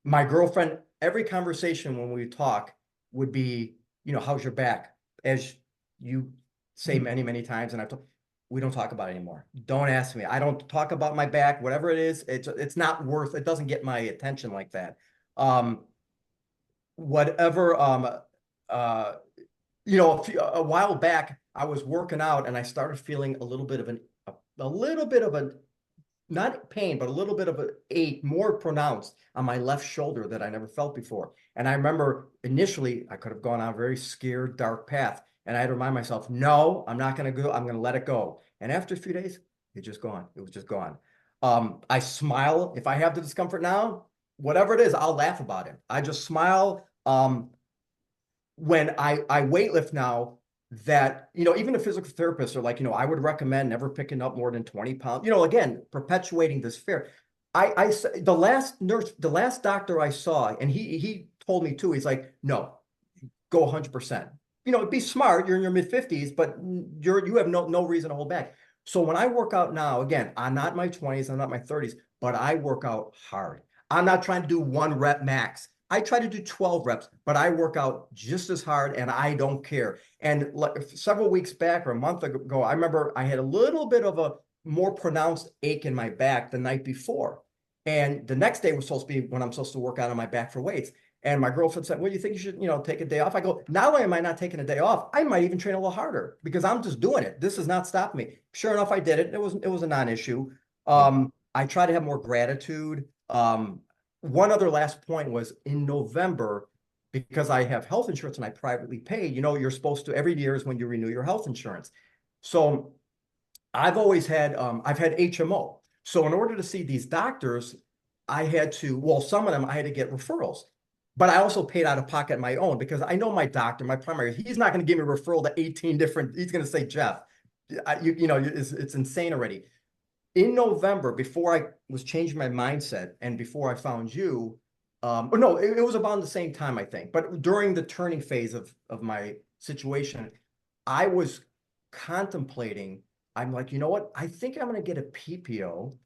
my girlfriend, every conversation when we talk would be, how's your back? As you say Mhm. many, many times, and we don't talk about it anymore. Don't ask me. I don't talk about my back, whatever it is. It's not worth. It doesn't get my attention like that. Um, whatever. Uh, a while back, I was working out and I started feeling a little bit of a not pain, but a little bit of an ache, more pronounced on my left shoulder that I never felt before. And I remember initially I could have gone on a very scared, dark path. And I had to remind myself, no, I'm not going to go. I'm going to let it go. And after a few days, it's just gone. It was just gone. I smile. If I have the discomfort now, whatever it is, I'll laugh about it. I just smile. When I weightlift now, that, even the physical therapists are like, I would recommend never picking up more than 20 pounds, again, perpetuating this fear. The last doctor I saw, and he told me too, he's like, no, go 100%. Be smart. You're in your mid 50s, but you have no reason to hold back. So when I work out now, again, I'm not in my 20s, I'm not in my 30s, but I work out hard. I'm not trying to do 1 rep max. I try to do 12 reps, but I work out just as hard and I don't care. And several weeks back or a month ago, I remember I had a little bit of a more pronounced ache in my back the night before. And the next day was supposed to be when I'm supposed to work out on my back for weights. And my girlfriend said, well, you think you should, take a day off? I go, not only am I not taking a day off, I might even train a little harder because I'm just doing it. This is not stopping me. Sure enough, I did it. It was a non-issue. Yeah. I try to have more gratitude. One other last point was in November, because I have health insurance and I privately pay, you're supposed to, every year is when you renew your health insurance. So I've had HMO. So in order to see these doctors, some of them I had to get referrals, but I also paid out of pocket my own because I know my doctor, my primary, he's not going to give me a referral to 18 different, he's going to say, Jeff, it's insane already. In November, before I was changing my mindset and before I found you, or no, it was about the same time, I think, but during the turning phase of my situation, I was contemplating, I'm like, you know what? I think I'm going to get a PPO.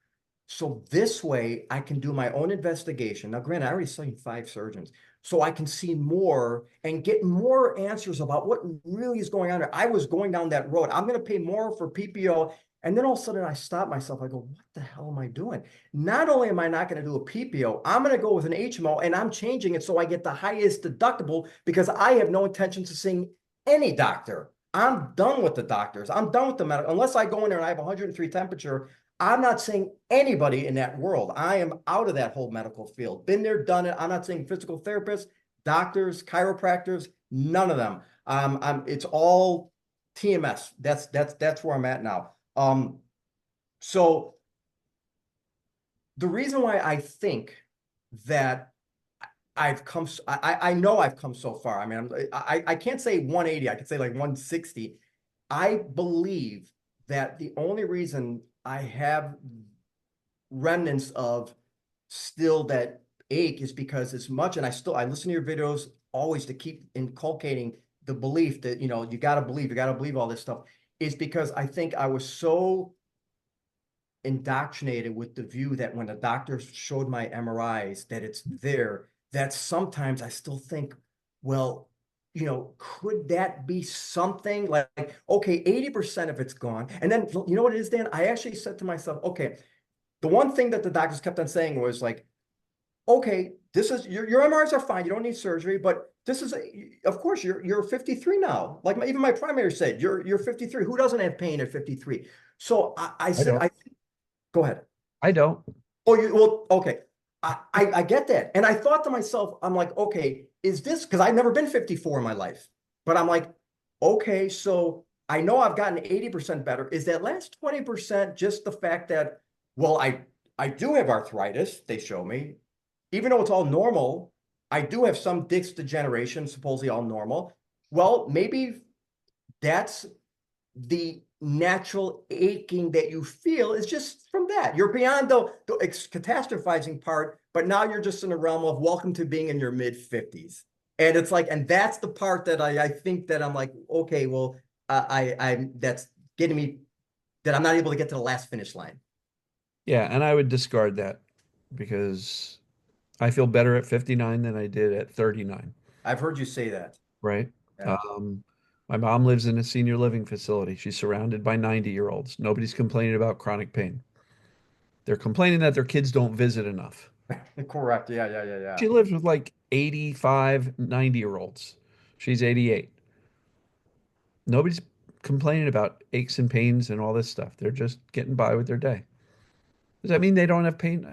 So this way I can do my own investigation. Now, granted, I already saw 5 surgeons, so I can see more and get more answers about what really is going on there. I was going down that road. I'm going to pay more for PPO And then all of a sudden I stop myself. I go, what the hell am I doing? Not only am I not going to do a PPO, I'm going to go with an HMO and I'm changing it so I get the highest deductible because I have no intentions of seeing any doctor. I'm done with the doctors. I'm done with the medical. Unless I go in there and I have 103 temperature, I'm not seeing anybody in that world. I am out of that whole medical field. Been there, done it. I'm not seeing physical therapists, doctors, chiropractors, none of them. It's all TMS. That's where I'm at now. So the reason why I think that I know I've come so far. I mean, I can't say 180. I could say like 160. I believe that the only reason I have remnants of still that ache is because as much, and I listen to your videos always to keep inculcating the belief that, you got to believe all this stuff, is because I think I was so indoctrinated with the view that when the doctors showed my MRIs that it's there, that sometimes I still think, well, could that be something like, okay, 80% of it's gone. And then, you know what it is, Dan? I actually said to myself, okay, the one thing that the doctors kept on saying was like, okay, this is your MRIs are fine. You don't need surgery, but this is, of course, you're 53 now. Like even my primary said, you're 53. Who doesn't have pain at 53? So I I said, don't. go ahead. I don't. Oh, well, okay. I get that. And I thought to myself, I'm like, okay, is this because I've never been 54 in my life? But I'm like, okay, so I know I've gotten 80% better. Is that last 20% just the fact that, well, I do have arthritis, they show me. Even though it's all normal, I do have some disc degeneration, supposedly all normal. Well, maybe that's the natural aching that you feel is just from that. You're beyond the catastrophizing part, but now you're just in the realm of welcome to being in your mid 50s. And it's like, and that's the part that I think that I'm like, okay, well, I'm that's getting me that I'm not able to get to the last finish line. Yeah, and I would discard that because I feel better at 59 than I did at 39, I've heard you say that. right? Yeah. Um, my mom lives in a senior living facility. She's surrounded by 90-year-olds. Nobody's complaining about chronic pain. They're complaining that their kids don't visit enough. Correct. Yeah, yeah, yeah, yeah. She lives with like 85, 90-year-olds. She's 88. Nobody's complaining about aches and pains and all this stuff. They're just getting by with their day. Does that mean they don't have pain?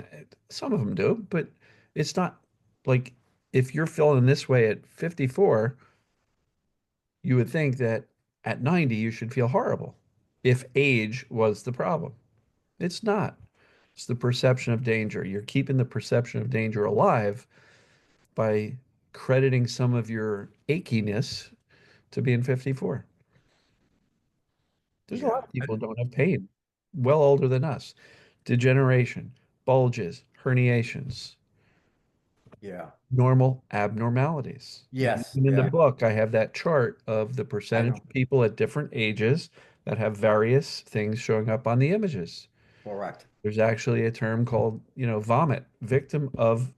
Some of them do, but it's not like if you're feeling this way at 54, you would think that at 90 you should feel horrible if age was the problem. It's not. It's the perception of danger. You're keeping the perception of danger alive by crediting some of your achiness to being 54. There's a lot Yeah. of people who don't have pain, well older than us. Degeneration, bulges, herniations, Yeah. normal abnormalities. And Yes. even in the Yeah. book, I have that chart of the I percentage know. of people at different ages that have various things showing up on the images. Correct. There's actually a term called, vomit, victim of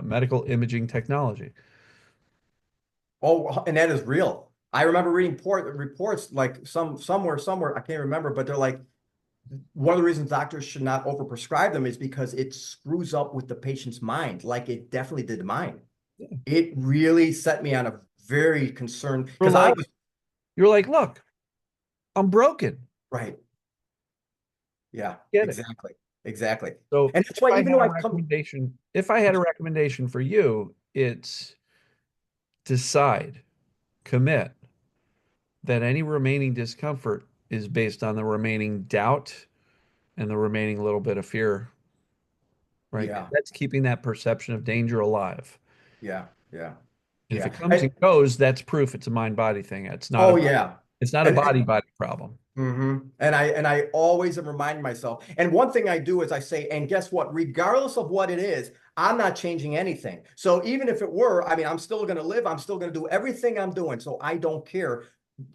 medical imaging technology. Oh, and that is real. I remember reading reports like somewhere, I can't remember, but they're like, one of the reasons doctors should not overprescribe them is because it screws up with the patient's mind, like it definitely did mine. It really set me on a very concerned You're because I like, was you're like, look, I'm broken. right. Yeah, Get it. exactly. Exactly. So And that's why even though I've come, if I had a recommendation for you, it's decide, commit that any remaining discomfort is based on the remaining doubt and the remaining little bit of fear, right? 'Cause yeah, that's keeping that perception of danger alive. yeah, yeah, And if yeah. it comes and goes, that's proof it's a mind-body thing. Oh yeah. It's not a And body-body problem. And I always am reminding myself. And one thing I do is I say, and guess what? Regardless of what it is, I'm not changing anything. So even if it were, I mean, I'm still going to live. I'm still going to do everything I'm doing. So I don't care.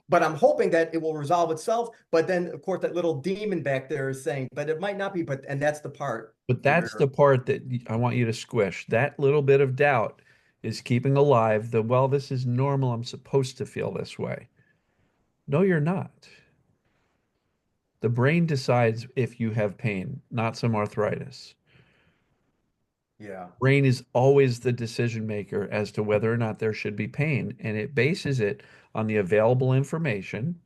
But I'm hoping that it will resolve itself. But then, of course, that little demon back there is saying, but it might not be. But that's the part But that's where, the part that I want you to squish. That little bit of doubt is keeping alive the, well, this is normal. I'm supposed to feel this way. No, you're not. The brain decides if you have pain, not some arthritis. Yeah. Brain is always the decision maker as to whether or not there should be pain, and it bases it on the available information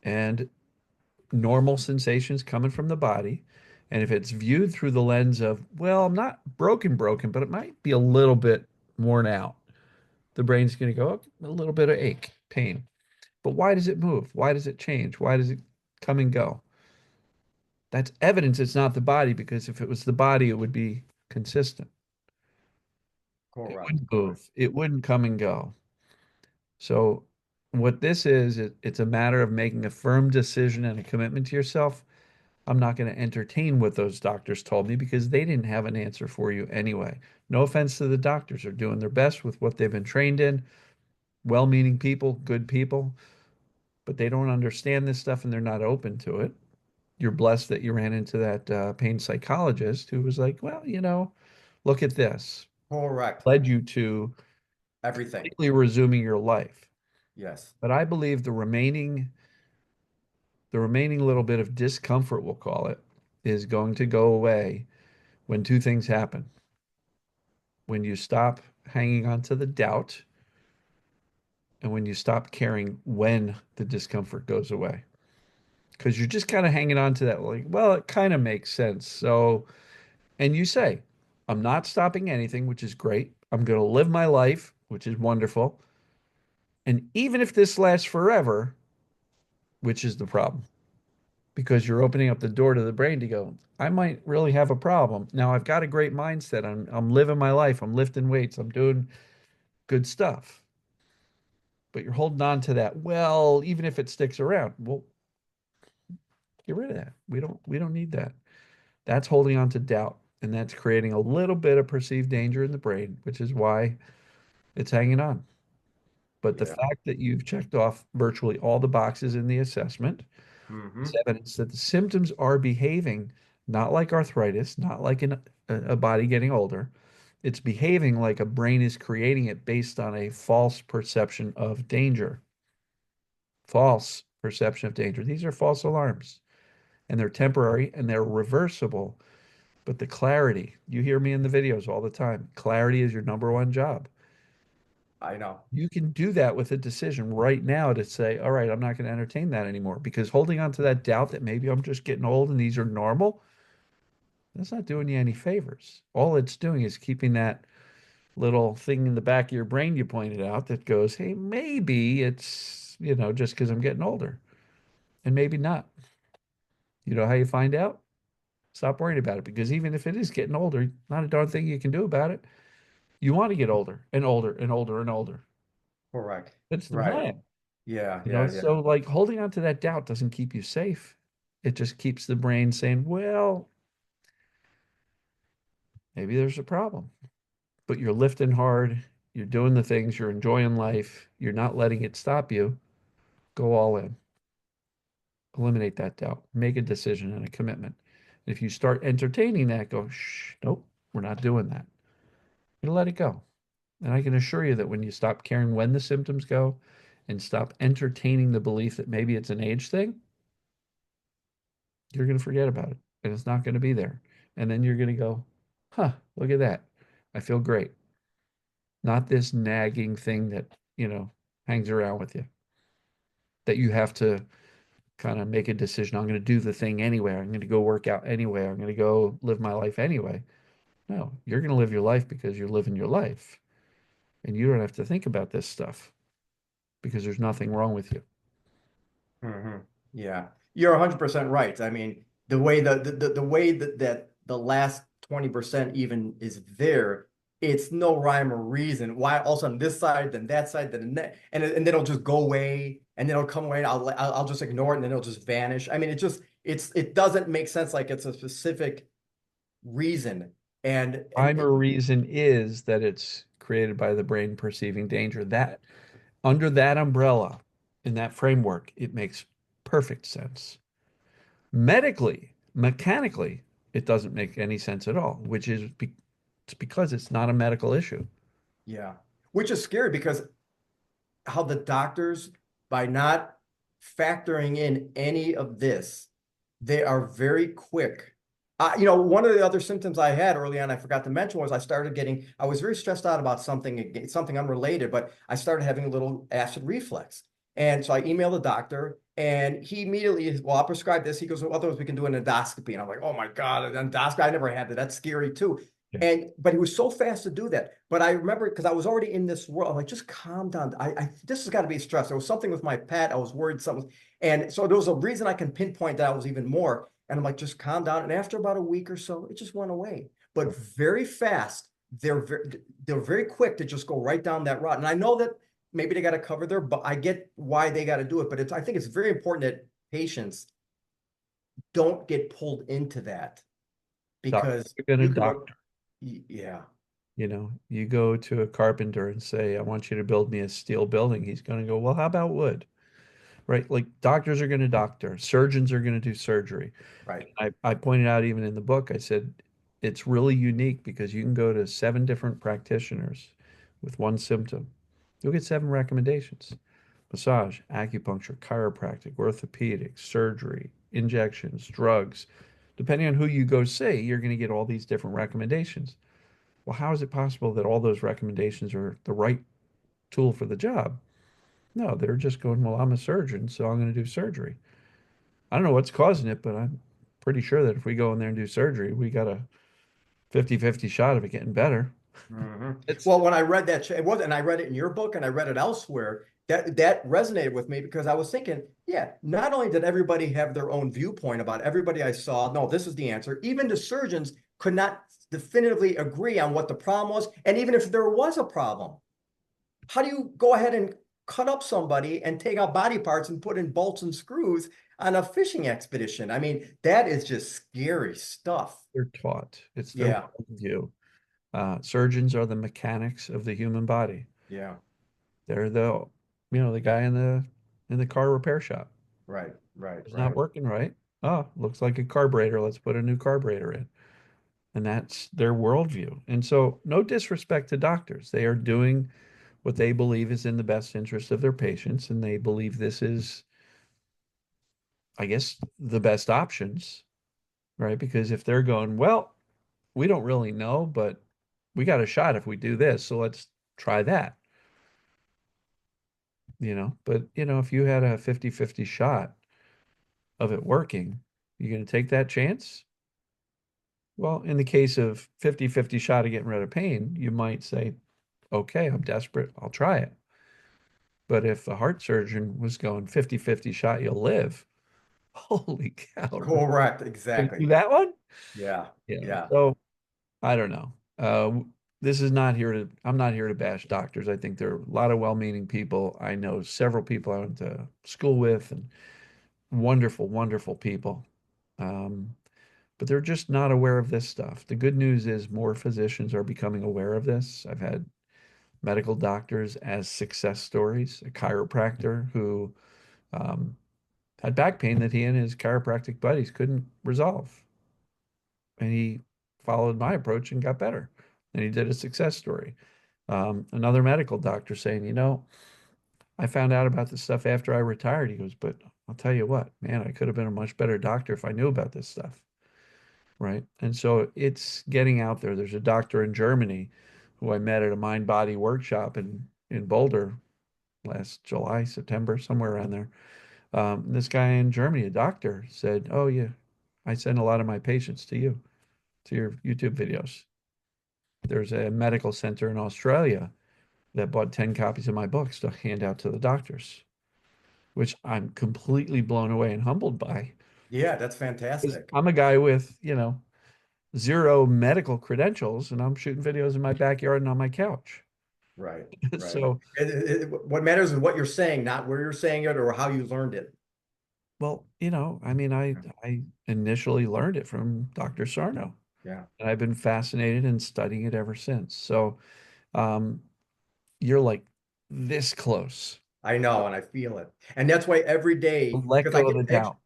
and normal sensations coming from the body. And if it's viewed through the lens of, well, I'm not broken, but it might be a little bit worn out, the brain's going to go, "Oh, a little bit of ache, pain. But why does it move? Why does it change? Why does it come and go?" That's evidence it's not the body, because if it was the body, it would be consistent. It Correct. wouldn't Correct. move. It wouldn't come and go. So what this is, it's a matter of making a firm decision and a commitment to yourself. I'm not going to entertain what those doctors told me because they didn't have an answer for you anyway. No offense to the doctors, are doing their best with what they've been trained in. Well-meaning people, good people, but they don't understand this stuff and they're not open to it. You're blessed that you ran into that pain psychologist who was like, well, look at this. Correct. Led you to Everything. completely resuming your life. Yes. But I believe the remaining little bit of discomfort, we'll call it, is going to go away when two things happen. When you stop hanging on to the doubt, and when you stop caring when the discomfort goes away. Because you're just kind of hanging on to that, like, well, it kind of makes sense. So, and you say, I'm not stopping anything, which is great. I'm going to live my life, which is wonderful. And even if this lasts forever, which is the problem, because you're opening up the door to the brain to go, I might really have a problem. Now I've got a great mindset. I'm living my life. I'm lifting weights. I'm doing good stuff. But you're holding on to that. Well, even if it sticks around, well, get rid of that. We don't need that. That's holding on to doubt. And that's creating a little bit of perceived danger in the brain, which is why it's hanging on. But the Yeah. fact that you've checked off virtually all the boxes in the assessment is Hmm. evidence that the symptoms are behaving not like arthritis, not like a body getting older. It's behaving like a brain is creating it based on a false perception of danger. False perception of danger. These are false alarms, and they're temporary and they're reversible. But the clarity, you hear me in the videos all the time. Clarity is your number one job. I know. You can do that with a decision right now to say, all right, I'm not going to entertain that anymore, because holding on to that doubt that maybe I'm just getting old and these are normal, that's not doing you any favors. All it's doing is keeping that little thing in the back of your brain you pointed out that goes, hey, maybe it's, just because I'm getting older, and maybe not. You know how you find out? Stop worrying about it, because even if it is getting older, not a darn thing you can do about it. You want to get older and older and older and older. Correct. That's the Right. plan. Yeah. You know, Yeah. Yeah. so like holding on to that doubt doesn't keep you safe. It just keeps the brain saying, well, maybe there's a problem. But you're lifting hard, you're doing the things, you're enjoying life, you're not letting it stop you. Go all in. Eliminate that doubt. Make a decision and a commitment. If you start entertaining that, go, shh, nope, we're not doing that. You let it go. And I can assure you that when you stop caring when the symptoms go and stop entertaining the belief that maybe it's an age thing, you're going to forget about it and it's not going to be there. And then you're going to go, huh, look at that. I feel great. Not this nagging thing that, hangs around with you, that you have to kind of make a decision. I'm going to do the thing anyway. I'm going to go work out anyway. I'm going to go live my life anyway. No, you're going to live your life because you're living your life. And you don't have to think about this stuff because there's nothing wrong with you. Hmm. Yeah, you're 100% right. I mean, the way that the last 20% even is there, it's no rhyme or reason why all of a sudden this side, then that side, then that, and then it'll just go away, and then it'll come away. I'll just ignore it, and then it'll just vanish. I mean, it doesn't make sense like it's a specific reason, and Primer reason is that it's created by the brain perceiving danger. That under that umbrella, in that framework, it makes perfect sense. Medically, mechanically, it doesn't make any sense at all, it's because it's not a medical issue. yeah, which is scary because how the doctors by not factoring in any of this, they are very quick. One of the other symptoms I had early on, I forgot to mention, was I was very stressed out about something unrelated, but I started having a little acid reflux. And so I emailed the doctor, and he immediately, well, I'll prescribe this. He goes, well, otherwise we can do an endoscopy. And I'm like, oh my God, an endoscopy. I never had that. That's scary too. Yeah. But he was so fast to do that. But I remember, because I was already in this world, I'm like, just calm down. This has got to be stress. There was something with my pet. I was worried something. And so there was a reason I can pinpoint that I was even more. And I'm like, just calm down. And after about a week or so, it just went away. But very fast, they're very quick to just go right down that route. And I know that maybe they got to cover their, but I get why they got to do it. But I think it's very important that patients don't get pulled into that, Doctors because are going to you can, doctor. yeah, You know, you go to a carpenter and say, I want you to build me a steel building. He's going to go, well, how about wood? Right? Like doctors are going to doctor, surgeons are going to do surgery. right. I pointed out even in the book, I said it's really unique because you can go to 7 different practitioners with one symptom. You'll get 7 recommendations: massage, acupuncture, chiropractic, orthopedic, surgery, injections, drugs. Depending on who you go see, you're going to get all these different recommendations. Well, how is it possible that all those recommendations are the right tool for the job? No, they're just going, well, I'm a surgeon, so I'm going to do surgery. I don't know what's causing it, but I'm pretty sure that if we go in there and do surgery, we got a 50-50 shot of it getting better. Mhm. It's Well, when I read that, it was, and I read it in your book and I read it elsewhere, that resonated with me, because I was thinking, yeah, not only did everybody have their own viewpoint about everybody I saw, no, this is the answer. Even the surgeons could not definitively agree on what the problem was. And even if there was a problem, how do you go ahead and cut up somebody and take out body parts and put in bolts and screws on a fishing expedition? I mean, that is just scary stuff. they're taught. It's their Yeah, worldview. Surgeons are the mechanics of the human body. yeah, They're the guy in the car repair shop. right, right, It's not right. working right. Oh, looks like a carburetor. Let's put a new carburetor in. And that's their worldview. And so, no disrespect to doctors. They are doing what they believe is in the best interest of their patients, and they believe this is, I guess, the best options, right? Because if they're going, well, we don't really know, but we got a shot if we do this, so let's try that, you know? But, if you had a 50-50 shot of it working, you going to take that chance? Well, in the case of 50-50 shot of getting rid of pain, you might say, okay, I'm desperate, I'll try it. But if the heart surgeon was going 50-50 shot, you'll live, holy cow, really? Correct, Gonna do exactly. that one? Yeah, Yeah. yeah. So I don't know. This is not here to, I'm not here to bash doctors. I think there are a lot of well-meaning people. I know several people I went to school with and wonderful, wonderful people. Um, but they're just not aware of this stuff. The good news is more physicians are becoming aware of this. I've had medical doctors as success stories, a chiropractor who um, had back pain that he and his chiropractic buddies couldn't resolve. And he followed my approach and got better. And he did a success story. Another medical doctor saying, I found out about this stuff after I retired. He goes, but I'll tell you what, man, I could have been a much better doctor if I knew about this stuff. Right. And so it's getting out there. There's a doctor in Germany who I met at a mind body workshop in Boulder last July, September, somewhere around there. This guy in Germany, a doctor, said, oh, yeah, I send a lot of my patients to you, to your YouTube videos. There's a medical center in Australia that bought 10 copies of my books to hand out to the doctors, which I'm completely blown away and humbled by. Yeah, that's 'Cause fantastic. I'm a guy with, zero medical credentials and I'm shooting videos in my backyard and on my couch. Right, right. So, What matters is what you're saying, not where you're saying it or how you learned it. well, I mean, I initially learned it from Dr. Sarno, Yeah, and I've been fascinated and studying it ever since. So, um, you're like this close. I know, and I feel it. And that's why every day, Let because I go of get the actually, doubt.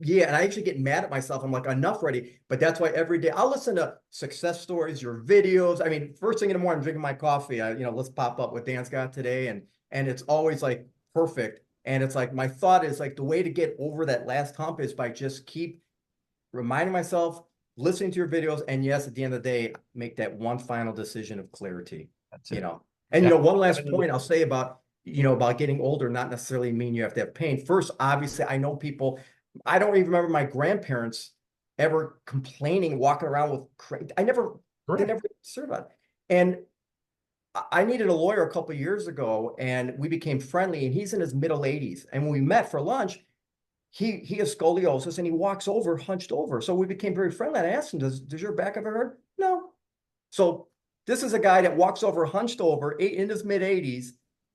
yeah, and I actually get mad at myself. I'm like, enough already. But that's why every day I'll listen to success stories, your videos. I mean, first thing in the morning, I'm drinking my coffee. Let's pop up what Dan's got today, and it's always like perfect. And it's like, my thought is like, the way to get over that last hump is by just keep reminding myself, listening to your videos, and yes, at the end of the day, make that one final decision of clarity, That's you it. know. And Yeah. one last point I'll say about, about getting older, not necessarily mean you have to have pain. First, obviously, I know people, I don't even remember my grandparents ever complaining, walking around with, they Correct. never served about it. And I needed a lawyer a couple of years ago, and we became friendly, and he's in his middle 80s. And when we met for lunch, he has scoliosis and he walks over hunched over. So we became very friendly. And I asked him, does your back ever hurt? No. So this is a guy that walks over hunched over in his mid 80s.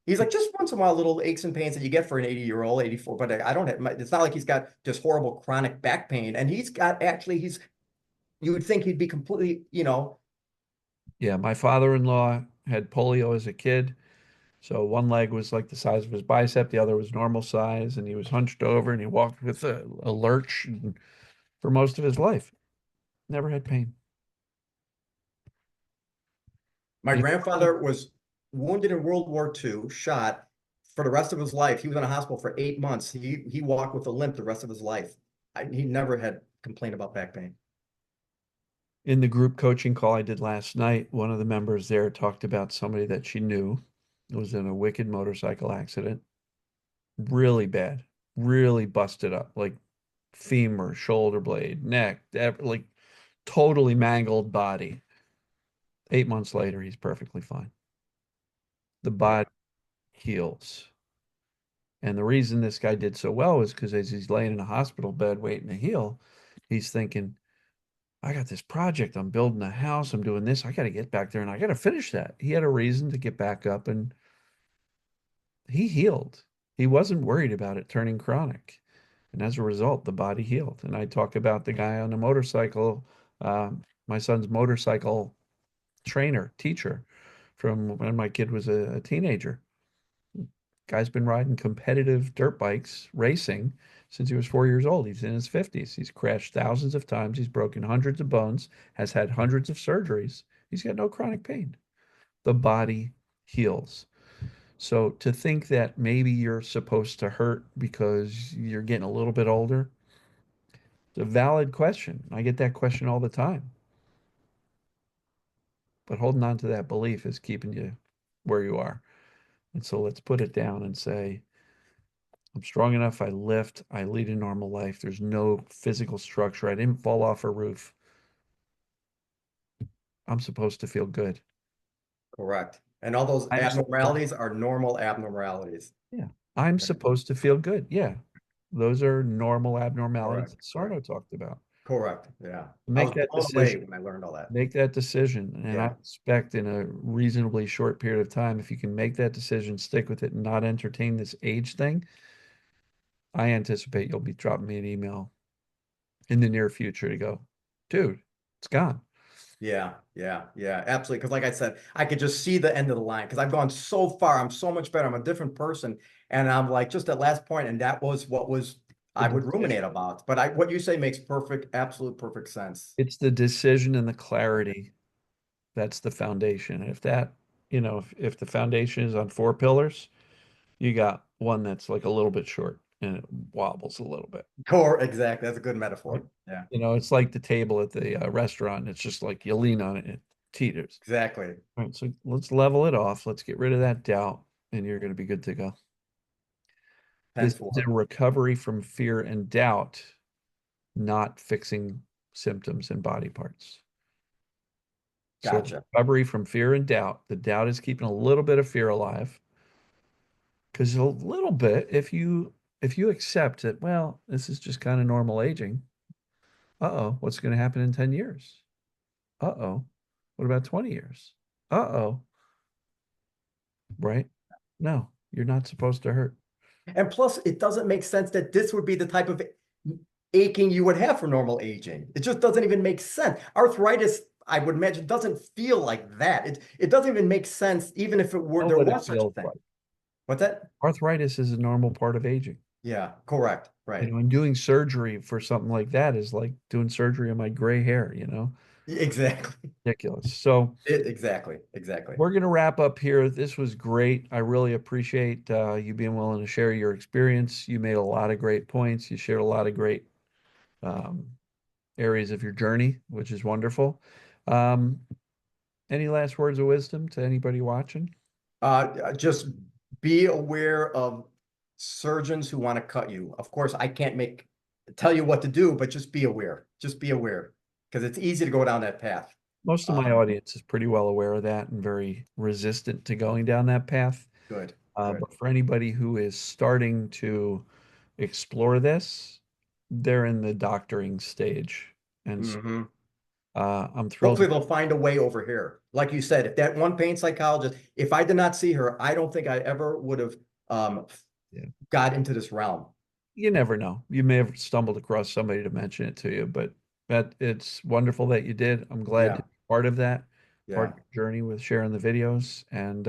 He's like, just once in a while, little aches and pains that you get for an 80-year-old, 84. But I don't have, it's not like he's got just horrible chronic back pain. And he's got actually, you would think he'd be completely, Yeah, my father-in-law had polio as a kid. So one leg was like the size of his bicep, the other was normal size, and he was hunched over and he walked with a lurch for most of his life. Never had pain. my You grandfather was wounded in World War II, shot for the rest of his life. He was in a hospital for 8 months. He walked with a limp the rest of his life. He never had complained about back pain. In the group coaching call I did last night, one of the members there talked about somebody that she knew was in a wicked motorcycle accident, really bad, really busted up, like femur, shoulder blade, neck, like totally mangled body. 8 months later, he's perfectly fine. The Yeah. body heals. And the reason this guy did so well is because as he's laying in a hospital bed waiting to heal, he's thinking, I got this project. I'm building a house. I'm doing this. I got to get back there and I got to finish that. He had a reason to get back up and he healed. He wasn't worried about it turning chronic. And as a result, the body healed. And I talk about the guy on the motorcycle, my son's motorcycle trainer, teacher from when my kid was a teenager. Guy's been riding competitive dirt bikes, racing since he was 4 years old. He's in his 50s. He's crashed thousands of times. He's broken hundreds of bones, has had hundreds of surgeries. He's got no chronic pain. The body heals. So to think that maybe you're supposed to hurt because you're getting a little bit older, it's a valid question. I get that question all the time. But holding on to that belief is keeping you where you are. And so let's put it down and say, I'm strong enough. I lift. I lead a normal life. There's no physical structure. I didn't fall off a roof. I'm supposed to feel good. Correct. And all those I'm supposed, abnormalities are normal abnormalities. yeah, I'm Right. supposed to feel good. Yeah. Those are normal abnormalities Correct. that Correct. Sarno talked about. Correct. Yeah. I Make was that blown away decision. when I learned all that. Make that decision. And I Yeah. expect in a reasonably short period of time, if you can make that decision, stick with it, and not entertain this age thing, I anticipate you'll be dropping me an email in the near future to go, dude, it's gone. Yeah. Yeah. Yeah. Absolutely. Because like I said, I could just see the end of the line because I've gone so far. I'm so much better. I'm a different person. And I'm like just at last point, and that was what was The I would decision. ruminate about. But what you say makes absolute perfect sense. It's the decision and the clarity that's the foundation. If that, if the foundation is on four pillars, you got one that's like a little bit short and it wobbles a little bit. Core, exactly. That's a good Right? metaphor. Yeah. It's like the table at the restaurant. It's just like you lean on it, it teeters. Exactly. All right, so let's level it off. Let's get rid of that doubt, and you're going to be good to go. This is 10-4. a recovery from fear and doubt, not fixing symptoms and body parts. So it's Gotcha. recovery from fear and doubt. The doubt is keeping a little bit of fear alive. Because a little bit, if you accept that, well, this is just kind of normal aging. Uh-oh, what's going to happen in 10 years? Uh-oh, what about 20 years? Uh-oh, right? No, you're not supposed to hurt. And plus, it doesn't make sense that this would be the type of aching you would have for normal aging. It just doesn't even make sense. Arthritis, I would imagine, doesn't feel like that. It doesn't even make sense, even if it were Know there what it was such a feels thing. like. What's that? Arthritis is a normal part of aging. Yeah, correct. Right. And doing surgery for something like that is like doing surgery on my gray hair. Exactly. Ridiculous. So Exactly. Exactly. we're going to wrap up here. This was great. I really appreciate you being willing to share your experience. You made a lot of great points. You shared a lot of great um, areas of your journey, which is wonderful. Um, any last words of wisdom to anybody watching? Just be aware of surgeons who want to cut you. Of course, I can't tell you what to do, but just be aware. Just be aware because it's easy to go down that path. Most of my Um, audience is pretty well aware of that and very resistant to going down that path. good, good. But for anybody who is starting to explore this, they're in the doctoring stage. And so Hmm. I'm thrilled. Hopefully they'll find a way over here. Like you said, if that one pain psychologist, if I did not see her, I don't think I ever would have um, Yeah. got into this realm. You never know. You may have stumbled across somebody to mention it to you, but it's wonderful that you did. I'm glad to Yeah, be part of that, part yeah, of your journey with sharing the videos. And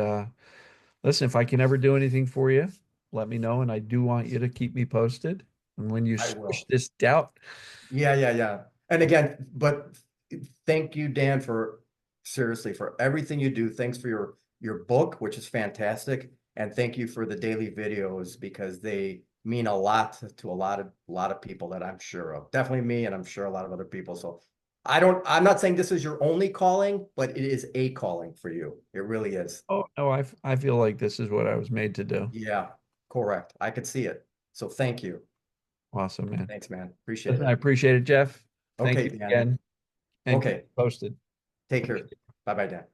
listen, if I can ever do anything for you, let me know. And I do want you to keep me posted. And when you I squish will. this doubt, Yeah, yeah, yeah. And again, but thank you, Dan, for seriously for everything you do. Thanks for your book, which is fantastic, and thank you for the daily videos because they mean a lot to a lot of people that I'm sure of. Definitely me, and I'm sure a lot of other people. So I'm not saying this is your only calling, but it is a calling for you. It really is. oh no, I feel like this is what I was made to do. Yeah, correct. I could see it. So thank you. Awesome, man. Thanks, man. Appreciate Listen, I it. appreciate it, Jeff. Thank Okay, you Dan. again, and keep Okay, me posted. take care. Appreciate it. Bye bye, Dan.